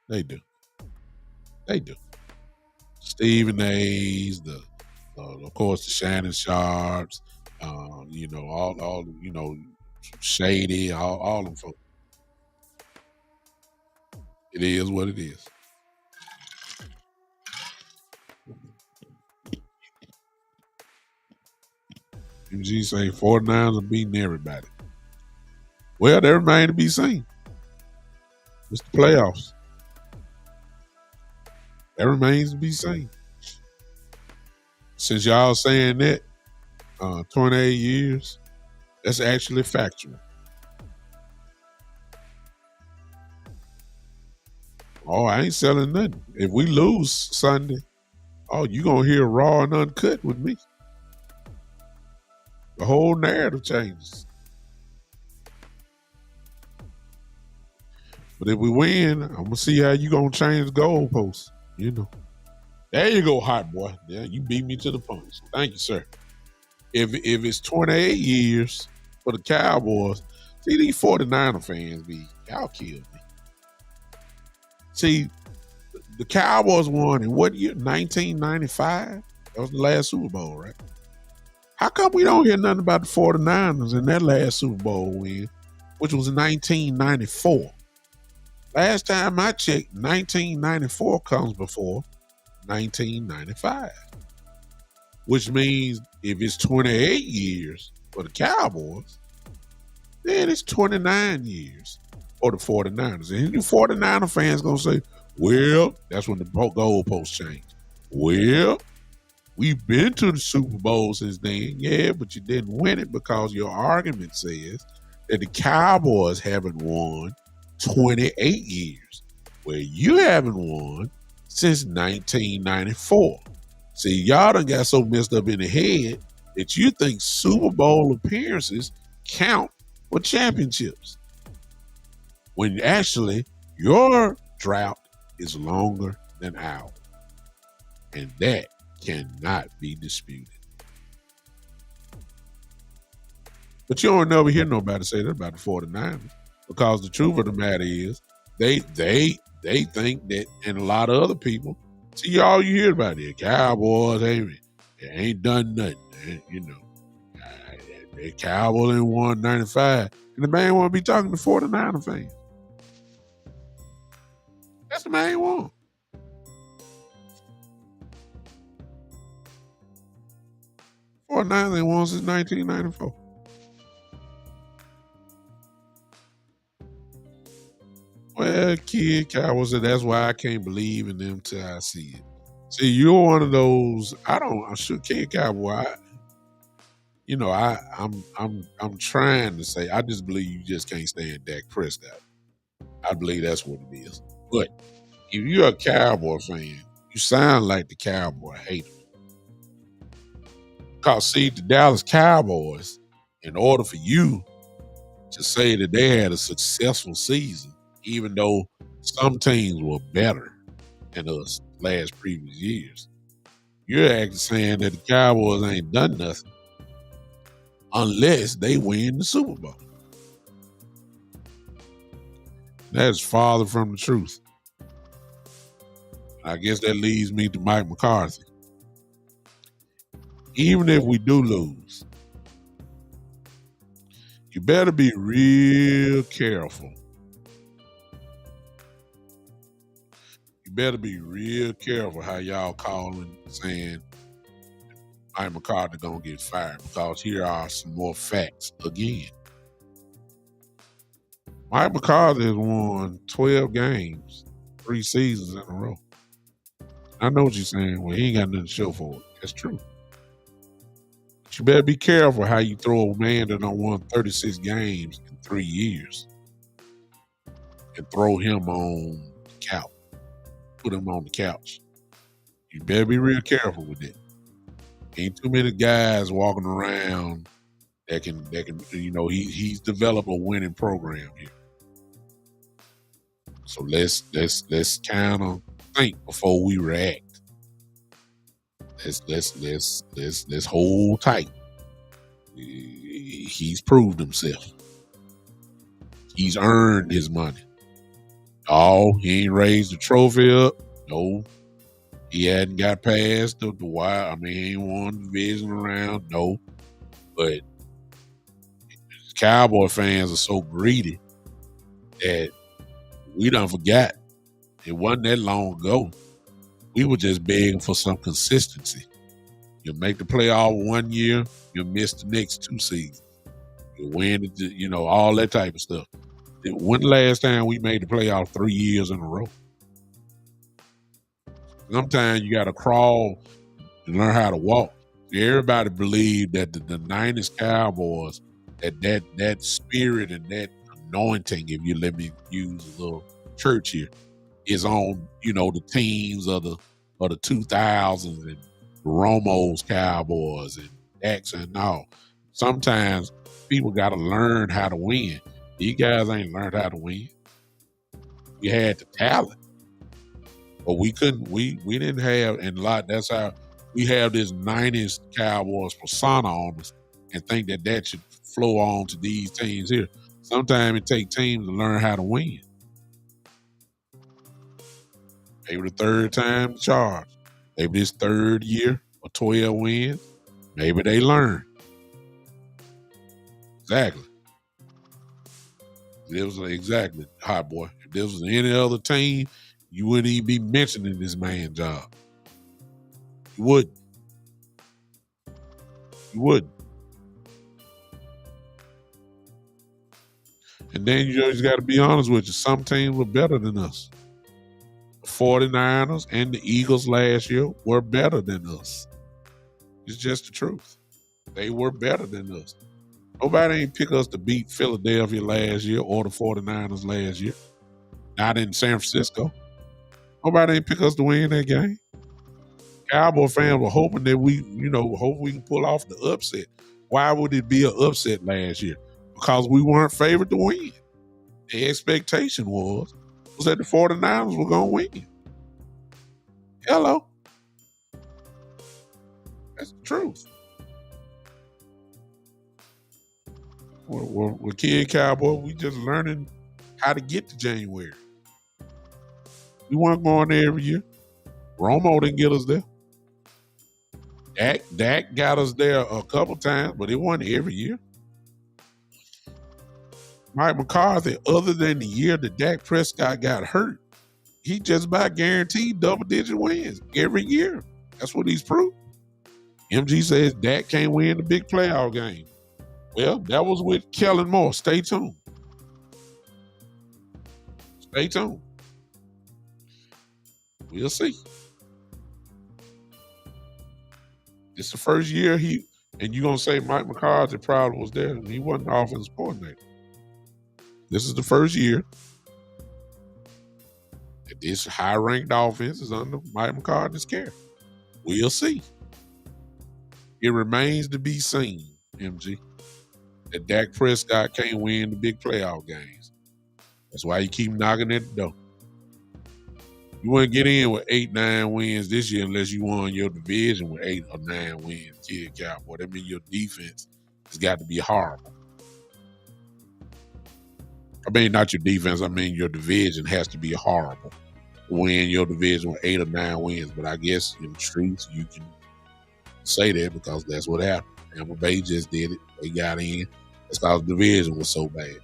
B: They do. Stephen A's, of course the Shannon Sharps, all Shady, all them folks. It is what it is. MG say 49ers are beating everybody. Well, that remains to be seen. It's the playoffs. That remains to be seen. Since y'all saying that, 28 years, that's actually factual. Oh, I ain't selling nothing. If we lose Sunday, you gonna hear raw and uncut with me. The whole narrative changes. But if we win, I'm gonna see how you gonna change the goalposts. There you go, hot boy. Yeah, you beat me to the punch. Thank you, sir. If it's 28 years for the Cowboys, see these 49er fans y'all killed me. See, the Cowboys won in what year? 1995? That was the last Super Bowl, right? How come we don't hear nothing about the 49ers in that last Super Bowl win, which was in 1994? Last time I checked, 1994 comes before 1995. Which means if it's 28 years for the Cowboys, then it's 29 years for the 49ers. And you 49er fans going to say, well, that's when the goalposts change. Well, we've been to the Super Bowl since then. Yeah, but you didn't win it because your argument says that the Cowboys haven't won 28 years, where you haven't won since 1994. See, y'all done got so messed up in the head that you think Super Bowl appearances count for championships, when actually your drought is longer than ours. And that cannot be disputed. But you don't never hear nobody say that about the 49ers, because the truth of the matter is they think that, and a lot of other people, see, all you hear about it, Cowboys ain't done nothing. The Cowboys ain't won 95. And the man want to be talking to 49er fans. That's the main one. Ain't won since 1994. Well, kid, Cowboys said that's why I can't believe in them till I see it. See, you're one of those. I'm sure Kid Cowboy. I'm trying to say I just believe you just can't stand Dak Prescott. I believe that's what it is. But if you're a Cowboy fan, you sound like the Cowboy hater. Because see, the Dallas Cowboys, in order for you to say that they had a successful season, even though some teams were better than us previous years, you're actually saying that the Cowboys ain't done nothing unless they win the Super Bowl. That's farther from the truth. I guess that leads me to Mike McCarthy. Even if we do lose, you better be real careful. You better be real careful how y'all calling, saying Mike McCarthy gonna get fired, because here are some more facts again. Mike McCarthy has won 12 games, 3 seasons in a row. I know what you're saying. Well, he ain't got nothing to show for it. That's true. But you better be careful how you throw a man that done won 36 games in 3 years and throw him on the couch. Put him on the couch. You better be real careful with that. Ain't too many guys walking around that can he's developed a winning program here. So let's kind of think before we react. Let's hold tight. He's proved himself. He's earned his money. Oh, he ain't raised the trophy up. No. He hadn't got past the wire. I mean, he ain't won the division around. No. But Cowboy fans are so greedy that we done forgot. It wasn't that long ago. We were just begging for some consistency. You'll make the playoff 1 year, you'll miss the next 2 seasons. You'll win, all that type of stuff. When the last time we made the playoff 3 years in a row? Sometimes you got to crawl and learn how to walk. Everybody believed that the 90s Cowboys, that spirit and that anointing, if you let me use a little church here, is on, the teams of the 2000s and Romo's Cowboys and X and all. Sometimes people got to learn how to win. These guys ain't learned how to win. We had the talent, but we couldn't. We didn't have, and that's how we have this 90s Cowboys persona on us, and think that should flow on to these teams here. Sometimes it takes teams to learn how to win. Maybe the third time the charge. Maybe this third year or 12 wins. Maybe they learn. Exactly. Exactly, hot boy. If this was any other team, you wouldn't even be mentioning this man's job. You wouldn't. You wouldn't. And then you just got to be honest with you. Some teams were better than us. The 49ers and the Eagles last year were better than us. It's just the truth. They were better than us. Nobody ain't pick us to beat Philadelphia last year or the 49ers last year. Not in San Francisco. Nobody ain't pick us to win that game. Cowboy fans were hoping that hope we can pull off the upset. Why would it be an upset last year? Because we weren't favored to win. The expectation was that the 49ers were going to win. Hello. That's the truth. We're Kid Cowboy. We just learning how to get to January. We weren't going there every year. Romo didn't get us there. Dak got us there a couple times, but it wasn't every year. Mike McCarthy, other than the year that Dak Prescott got hurt, he just about guaranteed double-digit wins every year. That's what he's proved. MG says Dak can't win the big playoff game. Well, that was with Kellen Moore. Stay tuned. Stay tuned. We'll see. It's the first year and you're going to say Mike McCarthy probably was there. He wasn't the offensive coordinator. This is the first year that this high-ranked offense is under Mike McCarthy's care. We'll see. It remains to be seen, MG, that Dak Prescott can't win the big playoff games. That's why you keep knocking at the door. You wouldn't get in with 8-9 wins this year unless you won your division with 8 or 9 wins, Kid Cowboy. That means your defense has got to be horrible. I mean, not your defense. I mean, your division has to be horrible to win your division with 8 or 9 wins. But I guess in truth, you can say that because that's what happened. Tampa Bay just did it. They got in. That's because the division was so bad.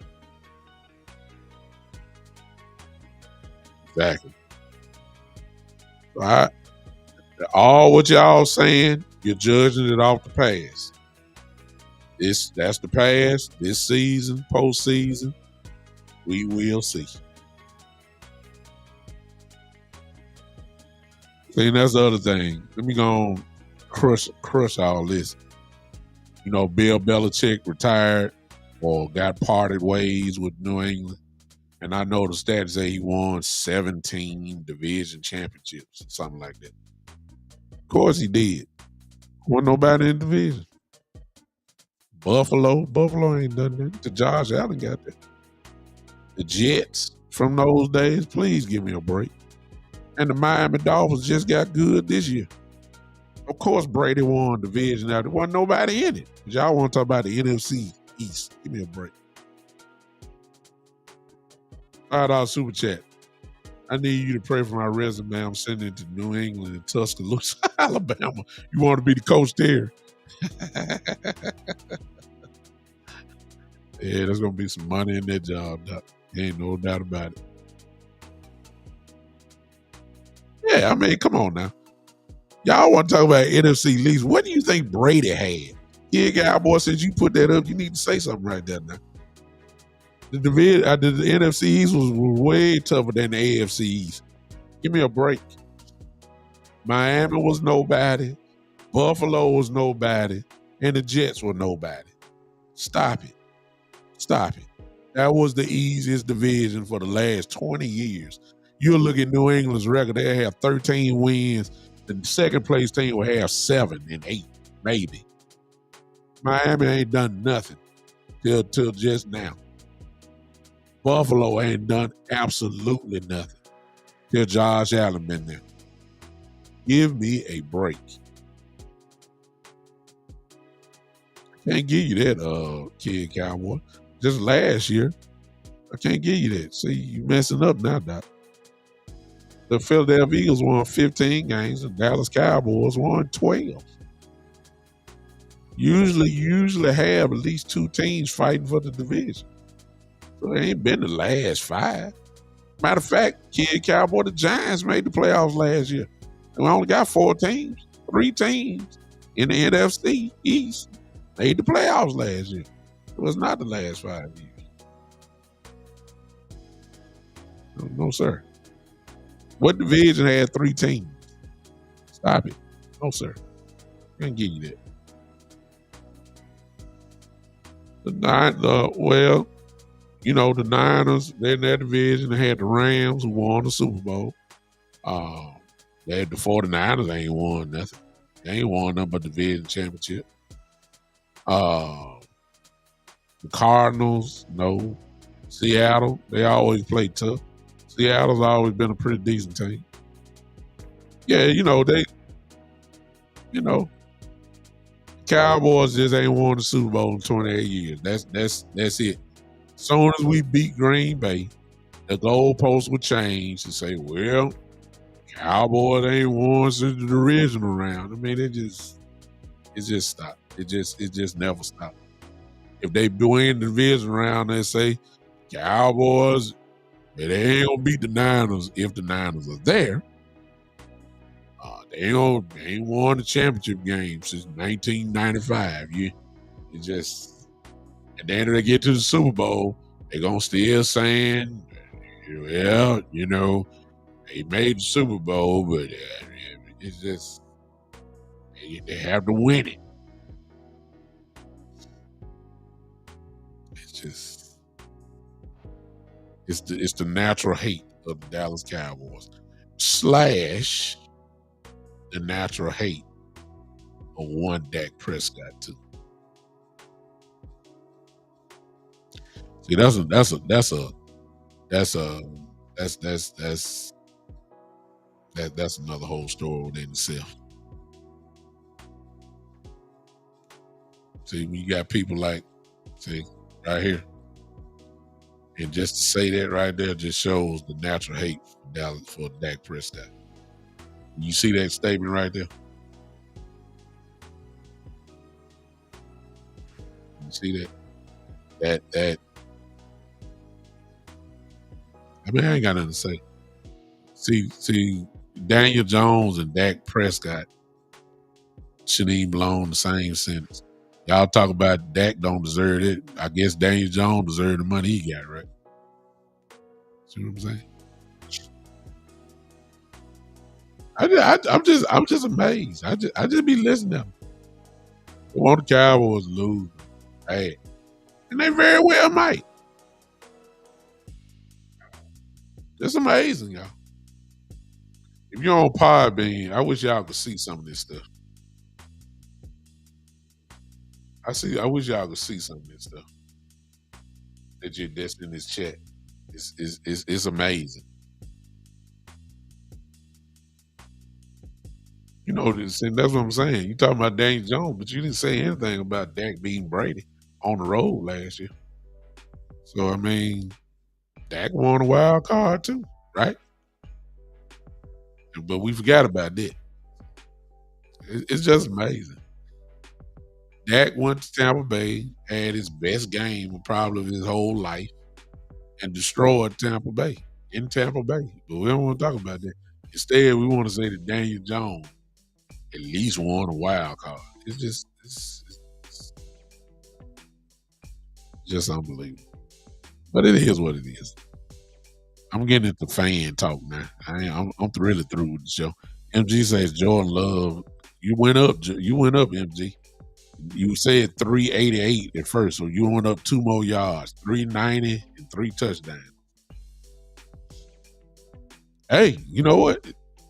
B: Exactly. All right. All what y'all saying, you're judging it off the past. That's the past. This season, postseason, We will see. See, that's the other thing. Let me go on crush all this. You know, Bill Belichick retired or got parted ways with New England. And I know the stats say he won 17 division championships, something like that. Of course he did. Wasn't nobody in the division. Buffalo ain't done that. The Josh Allen got that. The Jets from those days, please give me a break. And the Miami Dolphins just got good this year. Of course, Brady won the division. Now, there wasn't nobody in it. Y'all want to talk about the NFC East. Give me a break. $5 super chat. I need you to pray for my resume. I'm sending it to New England and Tuscaloosa, Alabama. You want to be the coach there? Yeah, there's going to be some money in that job, Doc. Ain't no doubt about it. Yeah, I mean, come on now. Y'all want to talk about NFC leagues. What do you think Brady had? Yeah, Cowboy, since you put that up, you need to say something right there now. The NFC East was way tougher than the AFC East. Give me a break. Miami was nobody. Buffalo was nobody. And the Jets were nobody. Stop it. Stop it. That was the easiest division for the last 20 years. You'll look at New England's record. They have 13 wins. The second place team will have 7 and 8, maybe. Miami ain't done nothing till just now. Buffalo ain't done absolutely nothing till Josh Allen been there. Give me a break. Can't give you that, kid Cowboy. Just last year, I can't give you that. See, you messing up now, Doc. The Philadelphia Eagles won 15 games and Dallas Cowboys won 12. Usually have at least 2 teams fighting for the division. So it ain't been the last 5. Matter of fact, kid Cowboy, the Giants made the playoffs last year. And we only got 4 teams, 3 teams in the NFC East made the playoffs last year. It was not the last 5 years. No, sir. What division had 3 teams? Stop it. No, sir. I can't give you that. The Niners, they're in that division. They had the Rams who won the Super Bowl. They had the 49ers, they ain't won nothing. They ain't won nothing but the division championship. The Cardinals, no. Seattle, they always play tough. Seattle's always been a pretty decent team. Yeah, Cowboys just ain't won the Super Bowl in 28 years. That's it. As soon as we beat Green Bay, the goalposts would change and say, well, Cowboys ain't won since the original round. I mean, it just stopped. It just never stopped. If they win the division round, they say Cowboys, they ain't gonna beat the Niners if the Niners are there. They ain't won the championship game since 1995. And then they get to the Super Bowl, they're gonna still saying, well, they made the Super Bowl, but it's just they have to win it. It's just it's the natural hate of the Dallas Cowboys / the natural hate of one Dak Prescott too. See, that's another whole story within itself. See, when you got people like, see, right here, and just to say that right there just shows the natural hate for Dak Prescott. You see that statement right there? You see that? I mean, I ain't got nothing to say. See, Daniel Jones and Dak Prescott shouldn't even belong in the same sentence. Y'all talk about Dak don't deserve it. I guess Daniel Jones deserved the money he got, right? You know what I'm saying? I'm just amazed. I just be listening to them. They want the Cowboys to lose. Hey, and they very well might. It's amazing, y'all. If you're on Podbean, I wish y'all could see some of this stuff. I wish y'all could see some of this stuff that's in this chat. It's amazing. You know, and that's what I'm saying. You talking about Daniel Jones, but you didn't say anything about Dak beating Brady on the road last year. So I mean, Dak won a wild card too, right? But we forgot about that. It's just amazing. Dak went to Tampa Bay, had his best game of probably his whole life, and destroyed Tampa Bay in Tampa Bay. But we don't want to talk about that. Instead, we want to say that Daniel Jones at least won a wild card. It's just unbelievable. But it is what it is. I'm getting into fan talk now. I'm really through with the show. MG says Jordan Love. You went up, MG. You said 388 at first, so you went up 2 more yards, 390 and 3 touchdowns. Hey, you know what?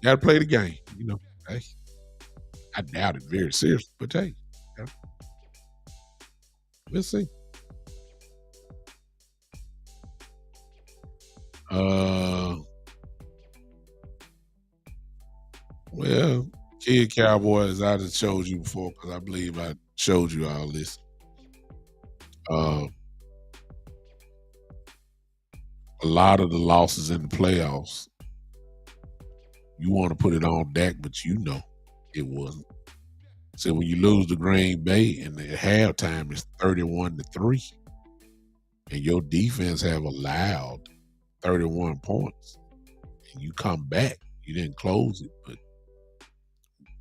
B: Got to play the game. You know, hey, I doubt it very seriously, but hey, we'll see. Well, Kid Cowboys, I just showed you before because I believe I showed you all this. A lot of the losses in the playoffs, you want to put it on Dak, but you know it wasn't. So when you lose to Green Bay and the halftime is 31-3, and your defense have allowed 31 points, and you come back, you didn't close it, but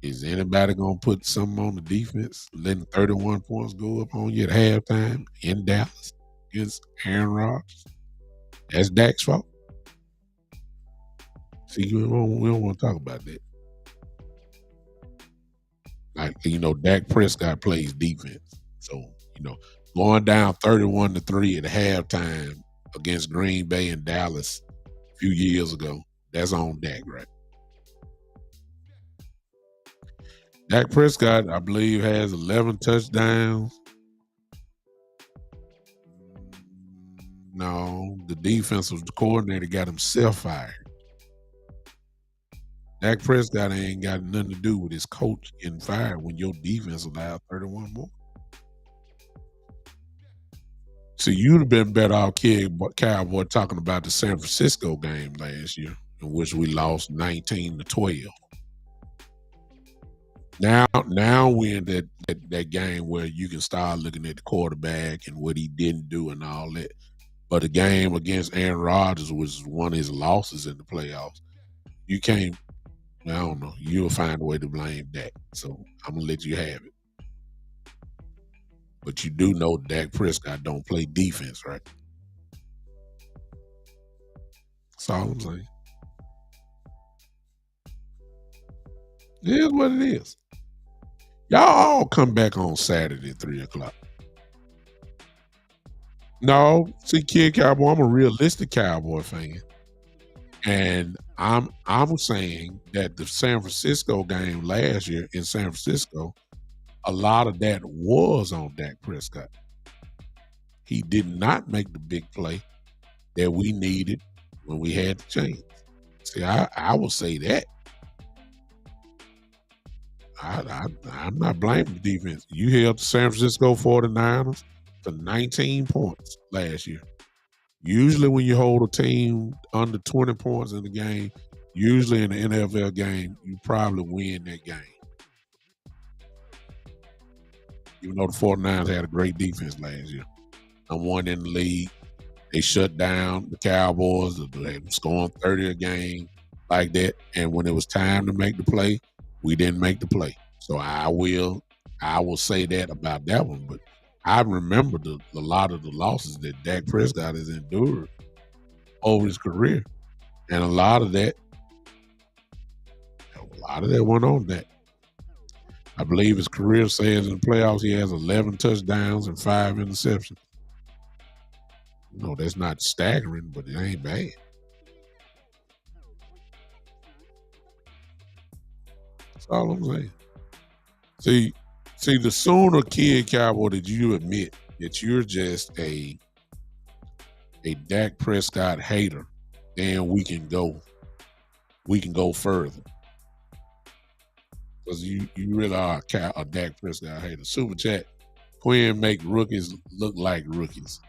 B: is anybody gonna put something on the defense, letting 31 points go up on you at halftime in Dallas against Aaron Rodgers? That's Dak's fault. See, we don't want to talk about that. Like, you know, Dak Prescott plays defense. So, you know, going down 31-3 at halftime against Green Bay and Dallas a few years ago, that's on Dak, right? Dak Prescott, I believe, has 11 touchdowns. No, the defensive coordinator got himself fired. Dak Prescott ain't got nothing to do with his coach getting fired when your defense allowed 31 more. So you'd have been better off, Cowboy, talking about the San Francisco game last year, in which we lost 19-12. Now we're in that game where you can start looking at the quarterback and what he didn't do and all that. But the game against Aaron Rodgers was one of his losses in the playoffs. You can't, I don't know, you'll find a way to blame Dak. So I'm going to let you have it. But you do know Dak Prescott don't play defense, right? That's all I'm saying. It is what it is. Y'all all come back on Saturday at 3 o'clock. No, see, Kid Cowboy, I'm a realistic Cowboy fan. And I'm saying that the San Francisco game last year in San Francisco, a lot of that was on Dak Prescott. He did not make the big play that we needed when we had the chance. See, I will say that. I'm not blaming the defense. You held the San Francisco 49ers to 19 points last year. Usually when you hold a team under 20 points in the game, usually in the NFL game, you probably win that game. Even though the 49ers had a great defense last year. #1 in the league. They shut down the Cowboys. They were scoring 30 a game like that. And when it was time to make the play, we didn't make the play. So I will say that about that one. But I remember a lot of the losses that Dak Prescott has endured over his career. And a lot of that went on that. I believe his career says in the playoffs he has 11 touchdowns and 5 interceptions. No, that's not staggering, but it ain't bad. That's all I'm saying. See, the sooner, Kid Cowboy, that you admit that you're just a Dak Prescott hater, then we can go further. Because you really are a Dak Prescott hater. Super chat, Quinn make rookies look like rookies.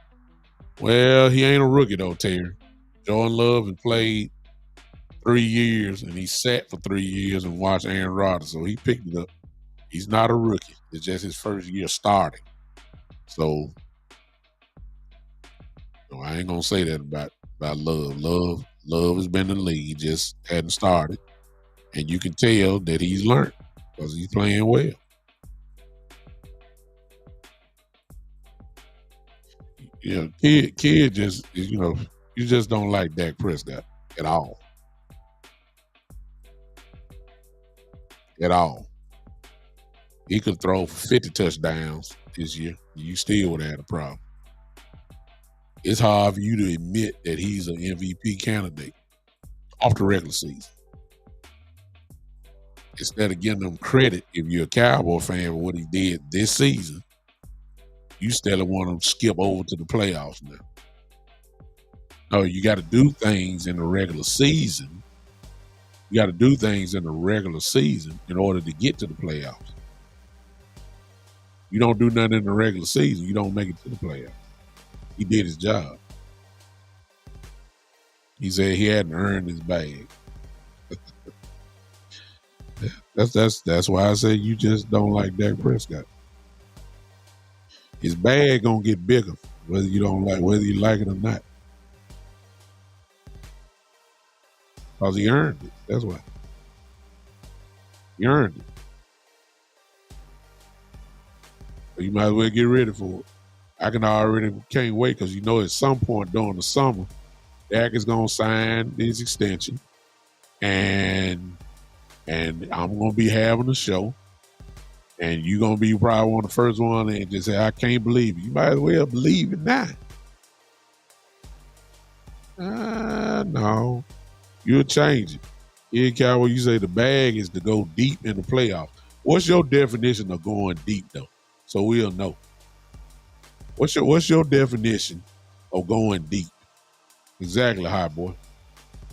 B: Well, he ain't a rookie though, Terry. Jordan Love has played 3 years and he sat for 3 years and watched Aaron Rodgers, so he picked it up. He's not a rookie. It's just his first year starting. So no, I ain't gonna say that about Love. Love has been in the league, he just hadn't started. And you can tell that he's learned because he's playing well. Kid just, you just don't like Dak Prescott at all. At all. He could throw for 50 touchdowns this year. You still would have had a problem. It's hard for you to admit that he's an MVP candidate off the regular season. Instead of giving him credit, if you're a Cowboy fan, for what he did this season, you still want him to skip over to the playoffs now. No, you got to do things in the regular season. You got to do things in the regular season in order to get to the playoffs. You don't do nothing in the regular season, you don't make it to the playoffs. He did his job. He said he hadn't earned his bag. That's why I say you just don't like Dak Prescott. His bag gonna get bigger, whether you like it or not. Because he earned it. That's why. He earned it. So you might as well get ready for it. I can't wait because at some point during the summer, Dak is gonna sign his extension, and I'm gonna be having a show, and you're gonna be probably one of the first one and just say, I can't believe it. You might as well believe it now. No. You'll change it. Yeah, Cowboy, you say the bag is to go deep in the playoffs. What's your definition of going deep though? So we'll know. What's your definition of going deep? Exactly, hot boy.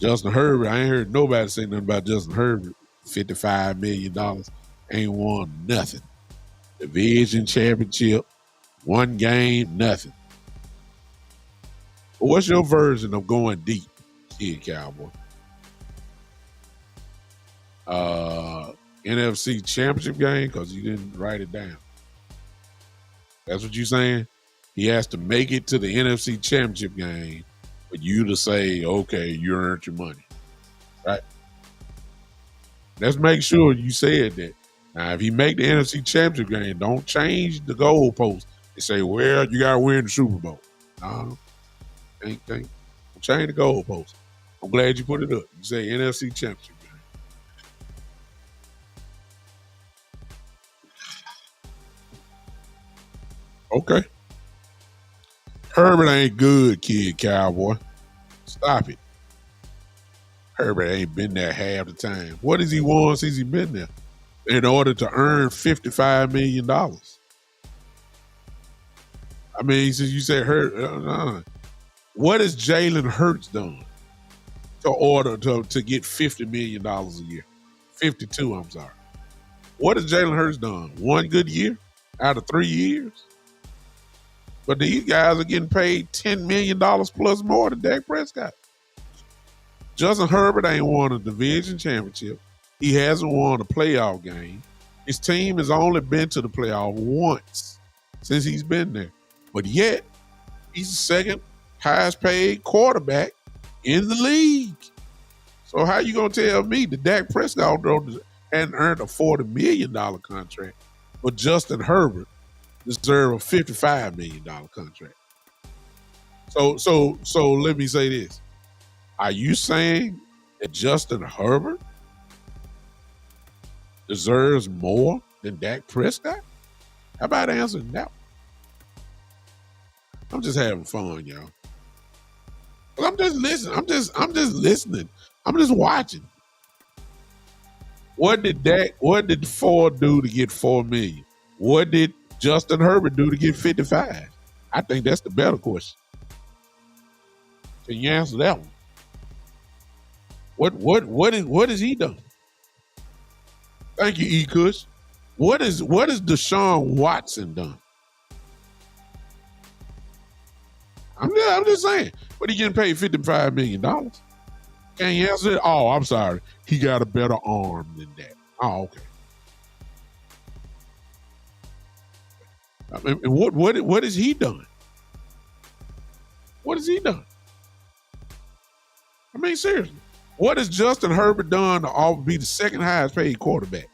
B: Justin Herbert, I ain't heard nobody say nothing about Justin Herbert. $55 million. Ain't won nothing. Division championship, one game, nothing. But what's your version of going deep, Kid Cowboy? NFC championship game? Because you didn't write it down. That's what you're saying? He has to make it to the NFC championship game for you to say, okay, you earned your money. Right? Let's make sure you said that. Now, if he make the NFC championship game, don't change the goalpost and say, well, you got to win the Super Bowl. No, can't change the goalpost. I'm glad you put it up. You say NFC championship game. Okay. Herbert ain't good, Kid Cowboy. Stop it. Herbert ain't been there half the time. What has he won since he been there? In order to earn $55 million. I mean, since you said Hurt, what has Jalen Hurts done to get $50 million a year? 52, I'm sorry. What has Jalen Hurts done? One good year out of 3 years? But these guys are getting paid $10 million plus more than Dak Prescott. Justin Herbert ain't won a division championship. He hasn't won a playoff game. His team has only been to the playoff once since he's been there. But yet, he's the second highest paid quarterback in the league. So how you going to tell me that Dak Prescott hadn't earned a $40 million contract, but Justin Herbert deserved a $55 million contract? So let me say this. Are you saying that Justin Herbert deserves more than Dak Prescott? How about answering that? I'm just having fun, y'all. But I'm just listening. I'm just listening. I'm just watching. What did Ford do to get $4 million? What did Justin Herbert do to get 55? I think that's the better question. Can you answer that one? What has he done? Thank you, E. Kush. What is Deshaun Watson done? I'm just saying. But he getting paid $55 million. Can you answer it? Oh, I'm sorry. He got a better arm than that. Oh, okay. I mean, what has he done? What has he done? I mean, seriously. What has Justin Herbert done to be the second highest paid quarterback?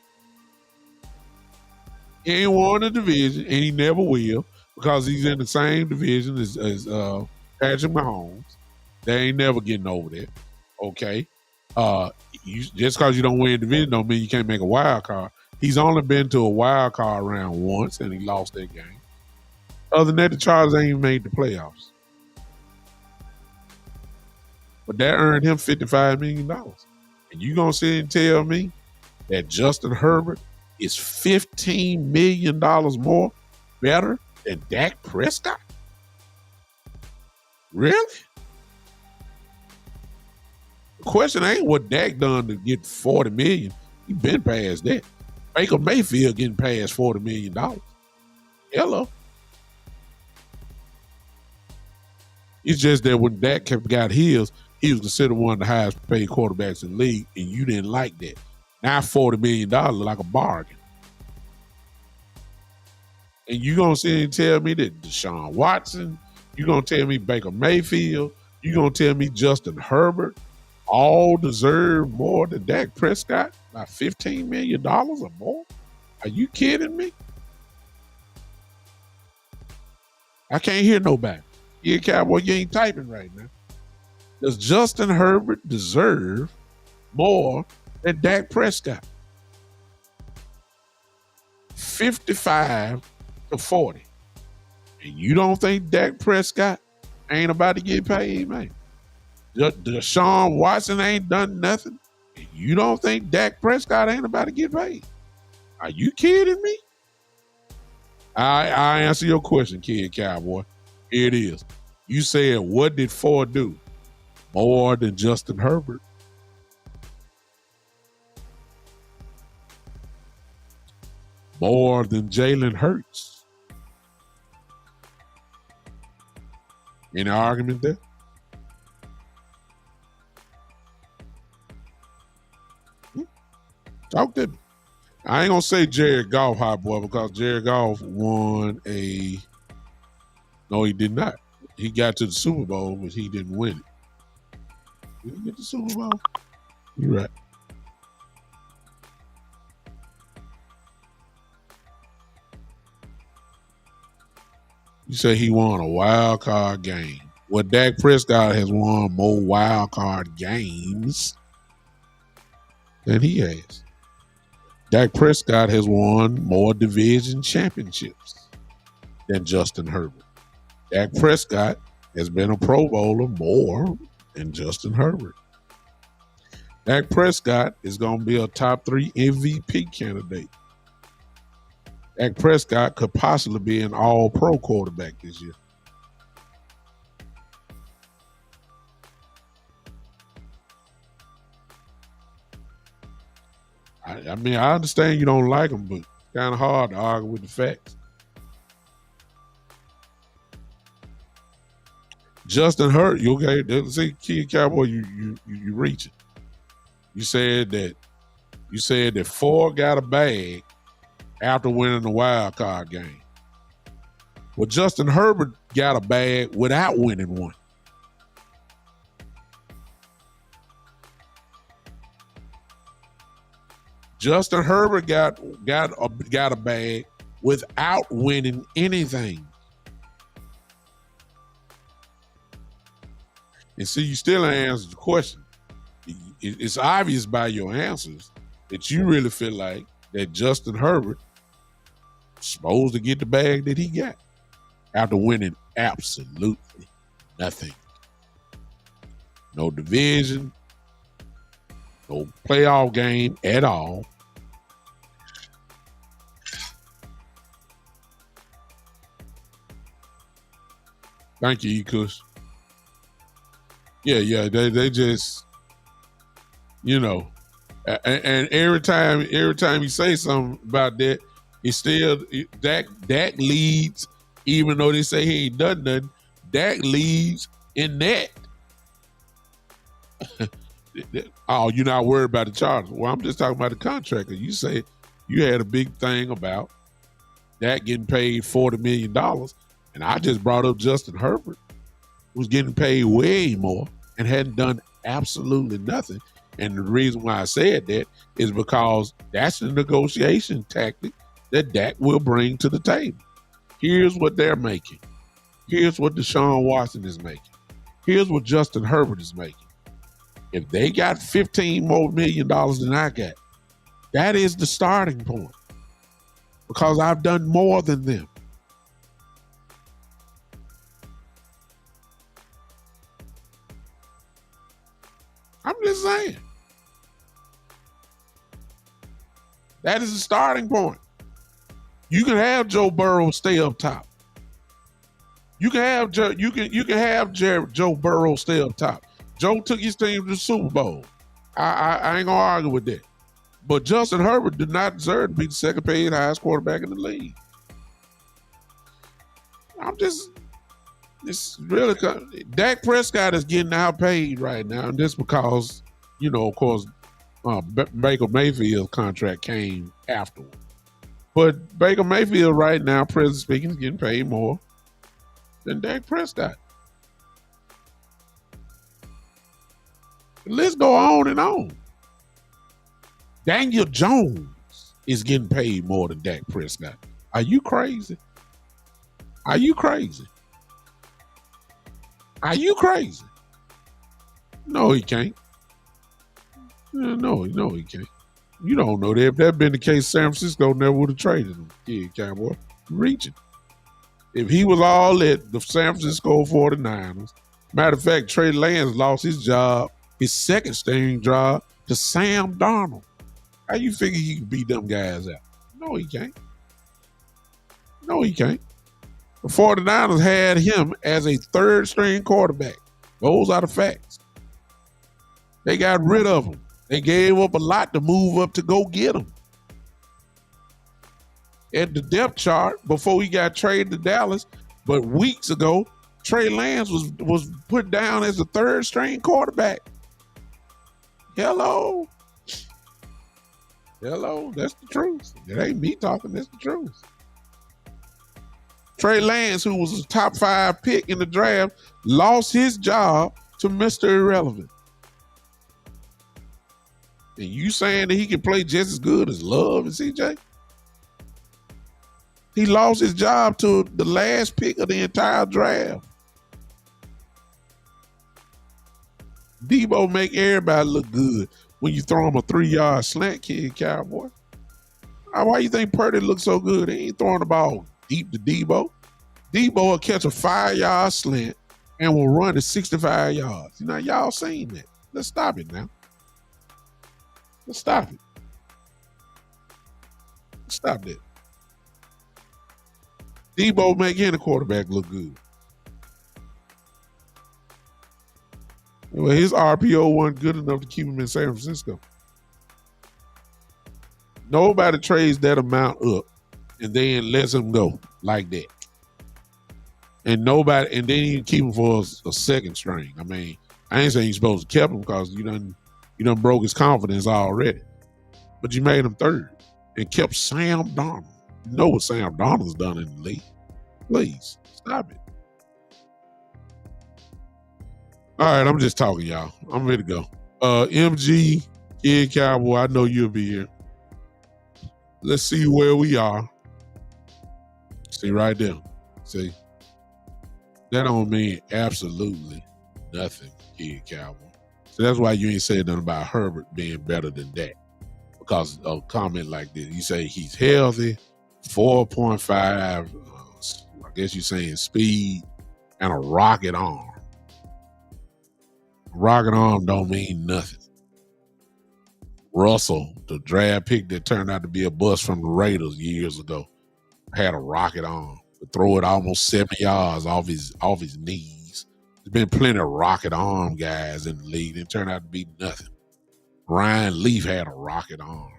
B: He ain't won the division, and he never will, because he's in the same division as Patrick Mahomes. They ain't never getting over that. Okay. Just because you don't win the division don't mean you can't make a wild card. He's only been to a wild card round once, and he lost that game. Other than that, the Chargers ain't even made the playoffs. But that earned him $55 million. And you gonna sit and tell me that Justin Herbert is $15 million more better than Dak Prescott? Really? The question ain't what Dak done to get $40 million. He been past that. Baker Mayfield getting past $40 million. Hello. It's just that when Dak got his, he was considered one of the highest paid quarterbacks in the league, and you didn't like that. Now $40 million like a bargain. And you gonna sit and tell me that Deshaun Watson, you gonna tell me Baker Mayfield, you gonna tell me Justin Herbert all deserve more than Dak Prescott by $15 million or more? Are you kidding me? I can't hear nobody. Yeah, Cowboy, you ain't typing right now. Does Justin Herbert deserve more than Dak Prescott? 55 to 40. And you don't think Dak Prescott ain't about to get paid, man? Deshaun Watson ain't done nothing. And you don't think Dak Prescott ain't about to get paid? Are you kidding me? I answer your question, Kid Cowboy. Here it is. You said, what did Ford do? More than Justin Herbert. More than Jalen Hurts. Any argument there? Talk to me. I ain't gonna say Jared Goff, hot boy, because Jared Goff won a. No, he did not. He got to the Super Bowl, but he didn't win it. Did he get the Super Bowl? You're right. You say he won a wild card game. Well, Dak Prescott has won more wild card games than he has. Dak Prescott has won more division championships than Justin Herbert. Dak Prescott has been a Pro Bowler more than Justin Herbert. Dak Prescott is going to be a top 3 MVP candidate. Dak Prescott could possibly be an all-pro quarterback this year. I mean, I understand you don't like him, but it's kind of hard to argue with the facts. Justin Herbert, you okay? Let's see, Kid Cowboy, you reaching. You said that Ford got a bag after winning the wild card game. Well, Justin Herbert got a bag without winning one. Justin Herbert got a bag without winning anything. And see, you still ain't answered the question. It's obvious by your answers that you really feel like that Justin Herbert is supposed to get the bag that he got after winning absolutely nothing. No division, no playoff game at all. Thank you, Kush. Yeah, they just, and every time you say something about that, it's still Dak leads, even though they say he ain't done nothing. Dak leads in that. Oh, you're not worried about the Chargers. Well, I'm just talking about the contract. You say you had a big thing about Dak getting paid $40 million, and I just brought up Justin Herbert, who's getting paid way more and hadn't done absolutely nothing. And the reason why I said that is because that's the negotiation tactic that Dak will bring to the table. Here's what they're making. Here's what Deshaun Watson is making. Here's what Justin Herbert is making. If they got $15 more million than I got, that is the starting point. Because I've done more than them. I'm just saying. That is the starting point. You can have Joe Burrow stay up top. You can have Joe Burrow stay up top. Joe took his team to the Super Bowl. I ain't gonna argue with that. But Justin Herbert did not deserve to be the second paid highest quarterback in the league. It's really, Dak Prescott is getting outpaid right now, and this because, of course, Baker Mayfield's contract came afterward. But Baker Mayfield right now, presently speaking, is getting paid more than Dak Prescott. Let's go on and on. Daniel Jones is getting paid more than Dak Prescott. Are you crazy? Are you crazy? Are you crazy? No, he can't. No, he can't. You don't know that. If that had been the case, San Francisco never would have traded him. Yeah, Cowboy. Reaching. If he was all at the San Francisco 49ers, matter of fact, Trey Lance lost his job, his second string job, to Sam Darnold. How you figure he can beat them guys out? No, he can't. No, he can't. The 49ers had him as a third string quarterback. Those are the facts. They got rid of him. They gave up a lot to move up to go get him. At the depth chart, before he got traded to Dallas, but weeks ago, Trey Lance was put down as a third string quarterback. Hello, that's the truth. It ain't me talking, that's the truth. Trey Lance, who was a top 5 pick in the draft, lost his job to Mr. Irrelevant. And you saying that he can play just as good as Love and CJ? He lost his job to the last pick of the entire draft. Debo make everybody look good when you throw him a 3-yard slant kick, Cowboy. Why you think Purdy looks so good? He ain't throwing the ball deep to Debo. Debo will catch a 5-yard slant and will run to 65 yards. Y'all seen that. Let's stop it now. Let's stop it. Stop that. Debo make any quarterback look good. Well, his RPO wasn't good enough to keep him in San Francisco. Nobody trades that amount up and then lets him go like that. And then you keep him for a second string. I mean, I ain't saying you're supposed to keep him because you done broke his confidence already. But you made him third and kept Sam Darnold. You know what Sam Darnold's done in the league. Please, stop it. All right, I'm just talking, y'all. I'm ready to go. MG, Kid Cowboy, I know you'll be here. Let's see where we are. See right there. See? That don't mean absolutely nothing. Kid Cowboy. So that's why you ain't said nothing about Herbert being better than that. Because of a comment like this. You say he's healthy, 4.5, I guess you're saying speed, and a rocket arm. Rocket arm don't mean nothing. Russell, the draft pick that turned out to be a bust from the Raiders years ago, had a rocket arm. Could throw it almost 70 yards off his knees. There's been plenty of rocket arm guys in the league. It turned out to be nothing. Ryan Leaf had a rocket arm.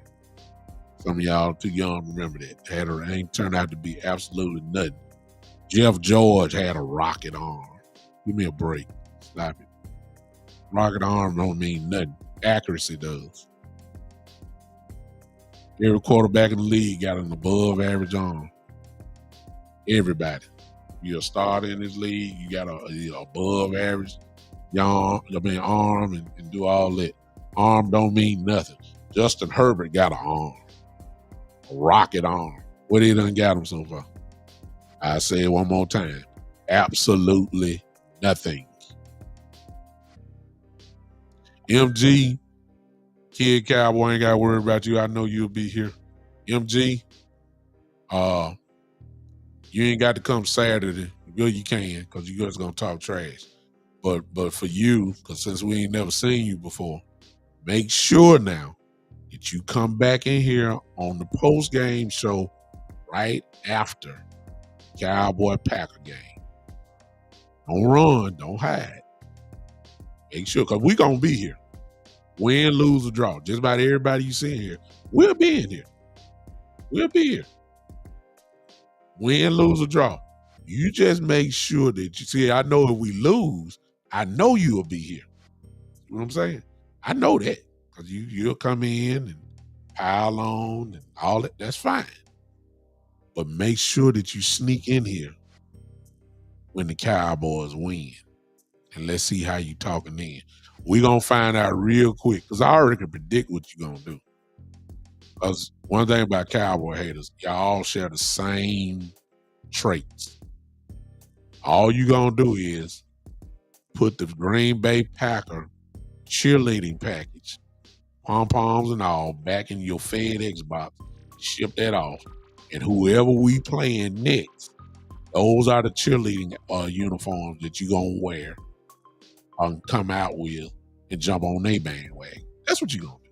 B: Some of y'all too young to remember that. Ain't turned out to be absolutely nothing. Jeff George had a rocket arm. Give me a break. Stop it. Rocket arm don't mean nothing. Accuracy does. Every quarterback in the league got an above average arm. Everybody. You're a starter in this league, you got a above average arm and do all that. Arm don't mean nothing. Justin Herbert got an arm. A rocket arm. What he done got him so far? I say it one more time. Absolutely nothing. MG, Kid Cowboy, ain't got to worry about you. I know you'll be here. MG, you ain't got to come Saturday. Well, you can, because you guys going to talk trash. But for you, because since we ain't never seen you before, make sure now that you come back in here on the post-game show right after Cowboy-Packer game. Don't run. Don't hide. Make sure, because we going to be here. Win, lose, or draw. Just about everybody you see here, we'll be in here. We'll be here. Win, lose, or draw. You just make sure that you see, I know if we lose, I know you'll be here. You know what I'm saying? I know that. Because you'll come in and pile on and all that. That's fine. But make sure that you sneak in here when the Cowboys win. And let's see how you talking then. We're going to find out real quick. Because I already can predict what you're going to do. Because one thing about Cowboy haters, y'all all share the same traits. All you going to do is put the Green Bay Packer cheerleading package, pom-poms and all, back in your FedEx box, ship that off, and whoever we playing next, those are the cheerleading uniforms that you're going to wear and come out with and jump on their bandwagon. That's what you're going to do.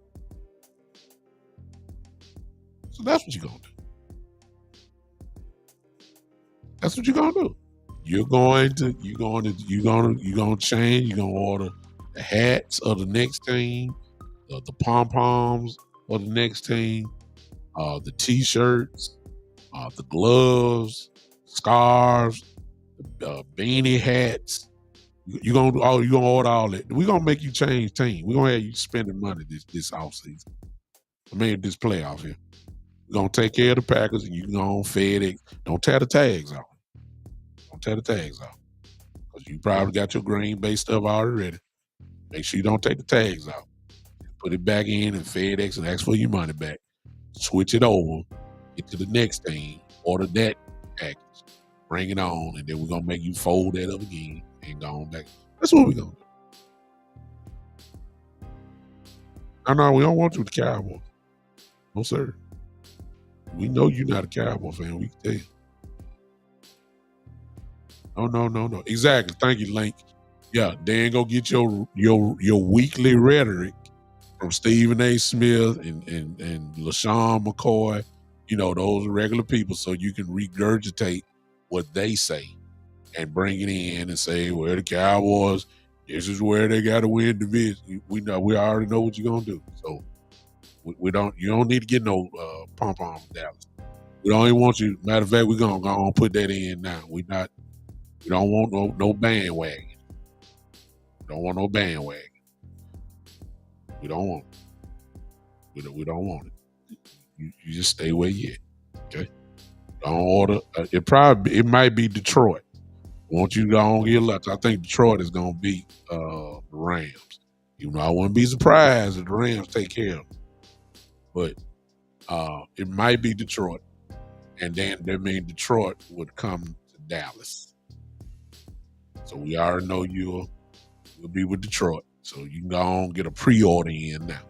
B: So that's what you're going to do. That's what you're going to do. You're going to change. You're going to order the hats of the next team, the pom-poms of the next team, the t-shirts, the gloves, scarves, beanie hats. You're gonna order all that. We're gonna make you change team. We're gonna have you spending money this offseason. This playoff here. We're gonna take care of the Packers and you can go on FedEx. Don't tear the tags off. Don't tear the tags off. Because you probably got your Green Bay stuff already ready. Make sure you don't take the tags off. Put it back in and FedEx and ask for your money back. Switch it over. Get to the next team. Order that package. Bring it on. And then we're going to make you fold that up again and go on back. That's what we're going to do. No, we don't want you with the Cowboys. No, sir. We know you're not a Cowboy fan. We can tell you. No. Exactly. Thank you, Link. Yeah, they ain't gonna get your weekly rhetoric from Stephen A. Smith and LaShawn McCoy, those regular people, so you can regurgitate what they say and bring it in and say, well, the Cowboys, this is where they gotta win division. We already know what you're gonna do. So you don't need to get no pom-pom from Dallas. We don't even want you. Matter of fact, we're gonna go on put that in now. We don't want no bandwagon. Don't want no bandwagon. We don't want it. We don't want it. You just stay where you at. Okay? Don't order. It might be Detroit. Want you to go on get luck. I think Detroit is gonna beat the Rams. I wouldn't be surprised if the Rams take care of them. But it might be Detroit. And then that means Detroit would come to Dallas. So we already know you're We'll be with Detroit. So you can go on get a pre-order in now.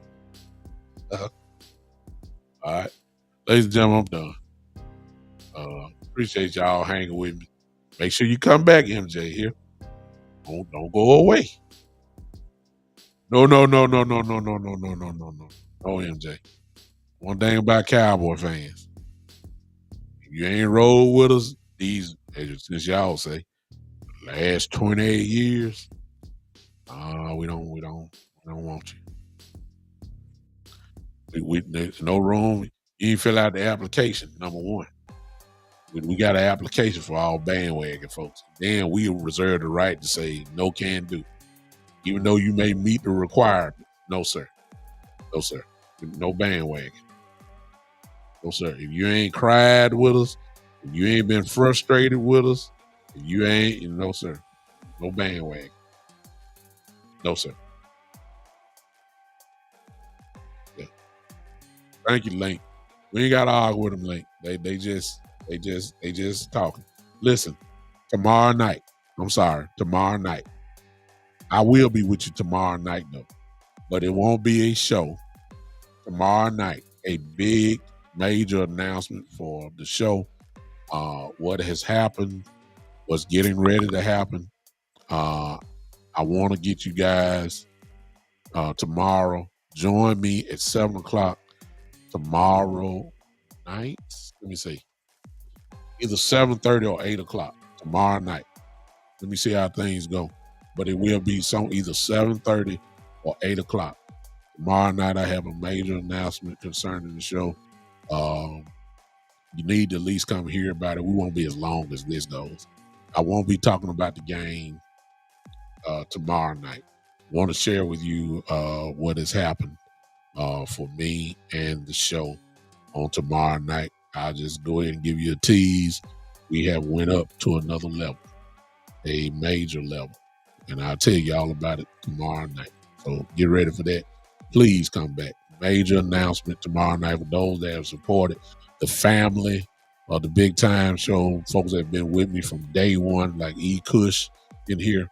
B: All right. Ladies and gentlemen, I'm done. Appreciate y'all hanging with me. Make sure you come back, MJ, here. Don't go away. No, no, no, no, no, no, no, no, no, no, no, no. No, MJ. One thing about Cowboy fans. If you ain't rolled with us, as y'all say, last 28 years, we don't want you. There's no room. You ain't fill out the application, number one. We got an application for all bandwagon folks. Then we reserve the right to say no can do. Even though you may meet the requirement. No, sir. No, sir. No bandwagon. No, sir. If you ain't cried with us, if you ain't been frustrated with us, if you ain't, no, sir. No bandwagon. No, sir. Yeah. Thank you, Link. We ain't got to argue with them, Link. They just talking. Listen, tomorrow night, I will be with you tomorrow night, though. But it won't be a show. Tomorrow night, a big, major announcement for the show. What has happened, what's getting ready to happen. I want to get you guys tomorrow. Join me at 7 o'clock tomorrow night. Let me see. Either 7:30 or 8 o'clock tomorrow night. Let me see how things go. But it will be either 7:30 or 8 o'clock. Tomorrow night, I have a major announcement concerning the show. You need to at least come hear about it. We won't be as long as this goes. I won't be talking about the game tomorrow night. I want to share with you what has happened for me and the show on tomorrow night. I'll just go ahead and give you a tease. We have went up to another level, a major level. And I'll tell you all about it tomorrow night. So get ready for that. Please come back. Major announcement tomorrow night for those that have supported the family of the Big Time Show. Folks that have been with me from day one, like E. Cush in here.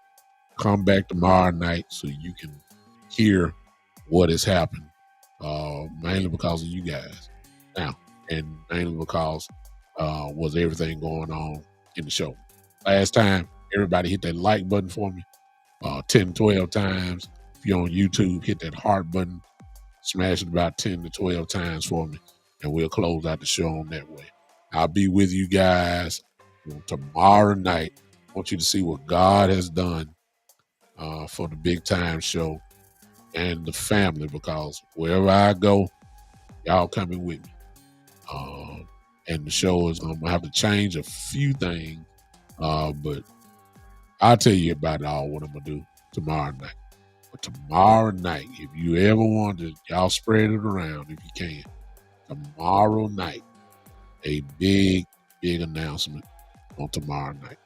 B: Come back tomorrow night so you can hear what has happened. Mainly because of you guys. Now, and mainly because was everything going on in the show. Last time, everybody hit that like button for me 10, 12 times. If you're on YouTube, hit that heart button. Smash it about 10 to 12 times for me, and we'll close out the show on that way. I'll be with you guys tomorrow night. I want you to see what God has done for the Big Time Show and the family, because wherever I go, y'all coming with me. And the show is going to have to change a few things, but I'll tell you about it all, what I'm going to do tomorrow night. But tomorrow night, if you ever want to, y'all spread it around if you can. Tomorrow night, a big, big announcement on tomorrow night.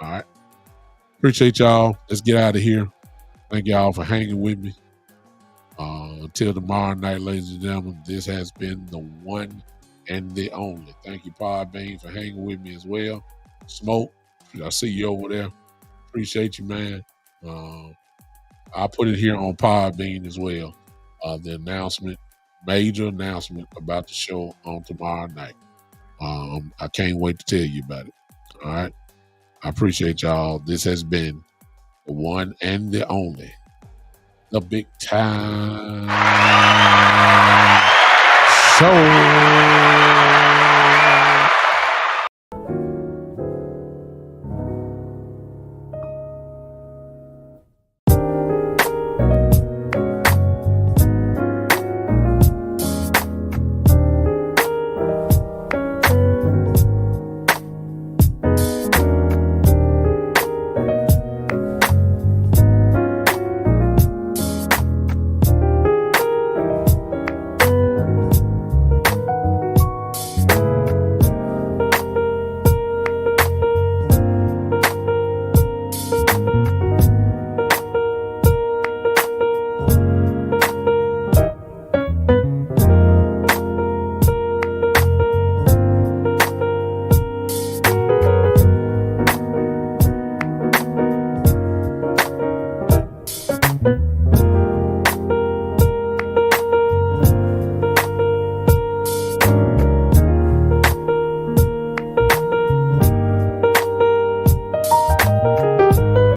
B: All right? Appreciate y'all. Let's get out of here. Thank y'all for hanging with me. Until tomorrow night, ladies and gentlemen, this has been the one and the only. Thank you, Podbean, for hanging with me as well. Smoke, I see you over there. Appreciate you, man. I'll put it here on Podbean as well. The announcement, major announcement about the show on tomorrow night. I can't wait to tell you about it. All right. I appreciate y'all. This has been the one and the only, the Big Time Show.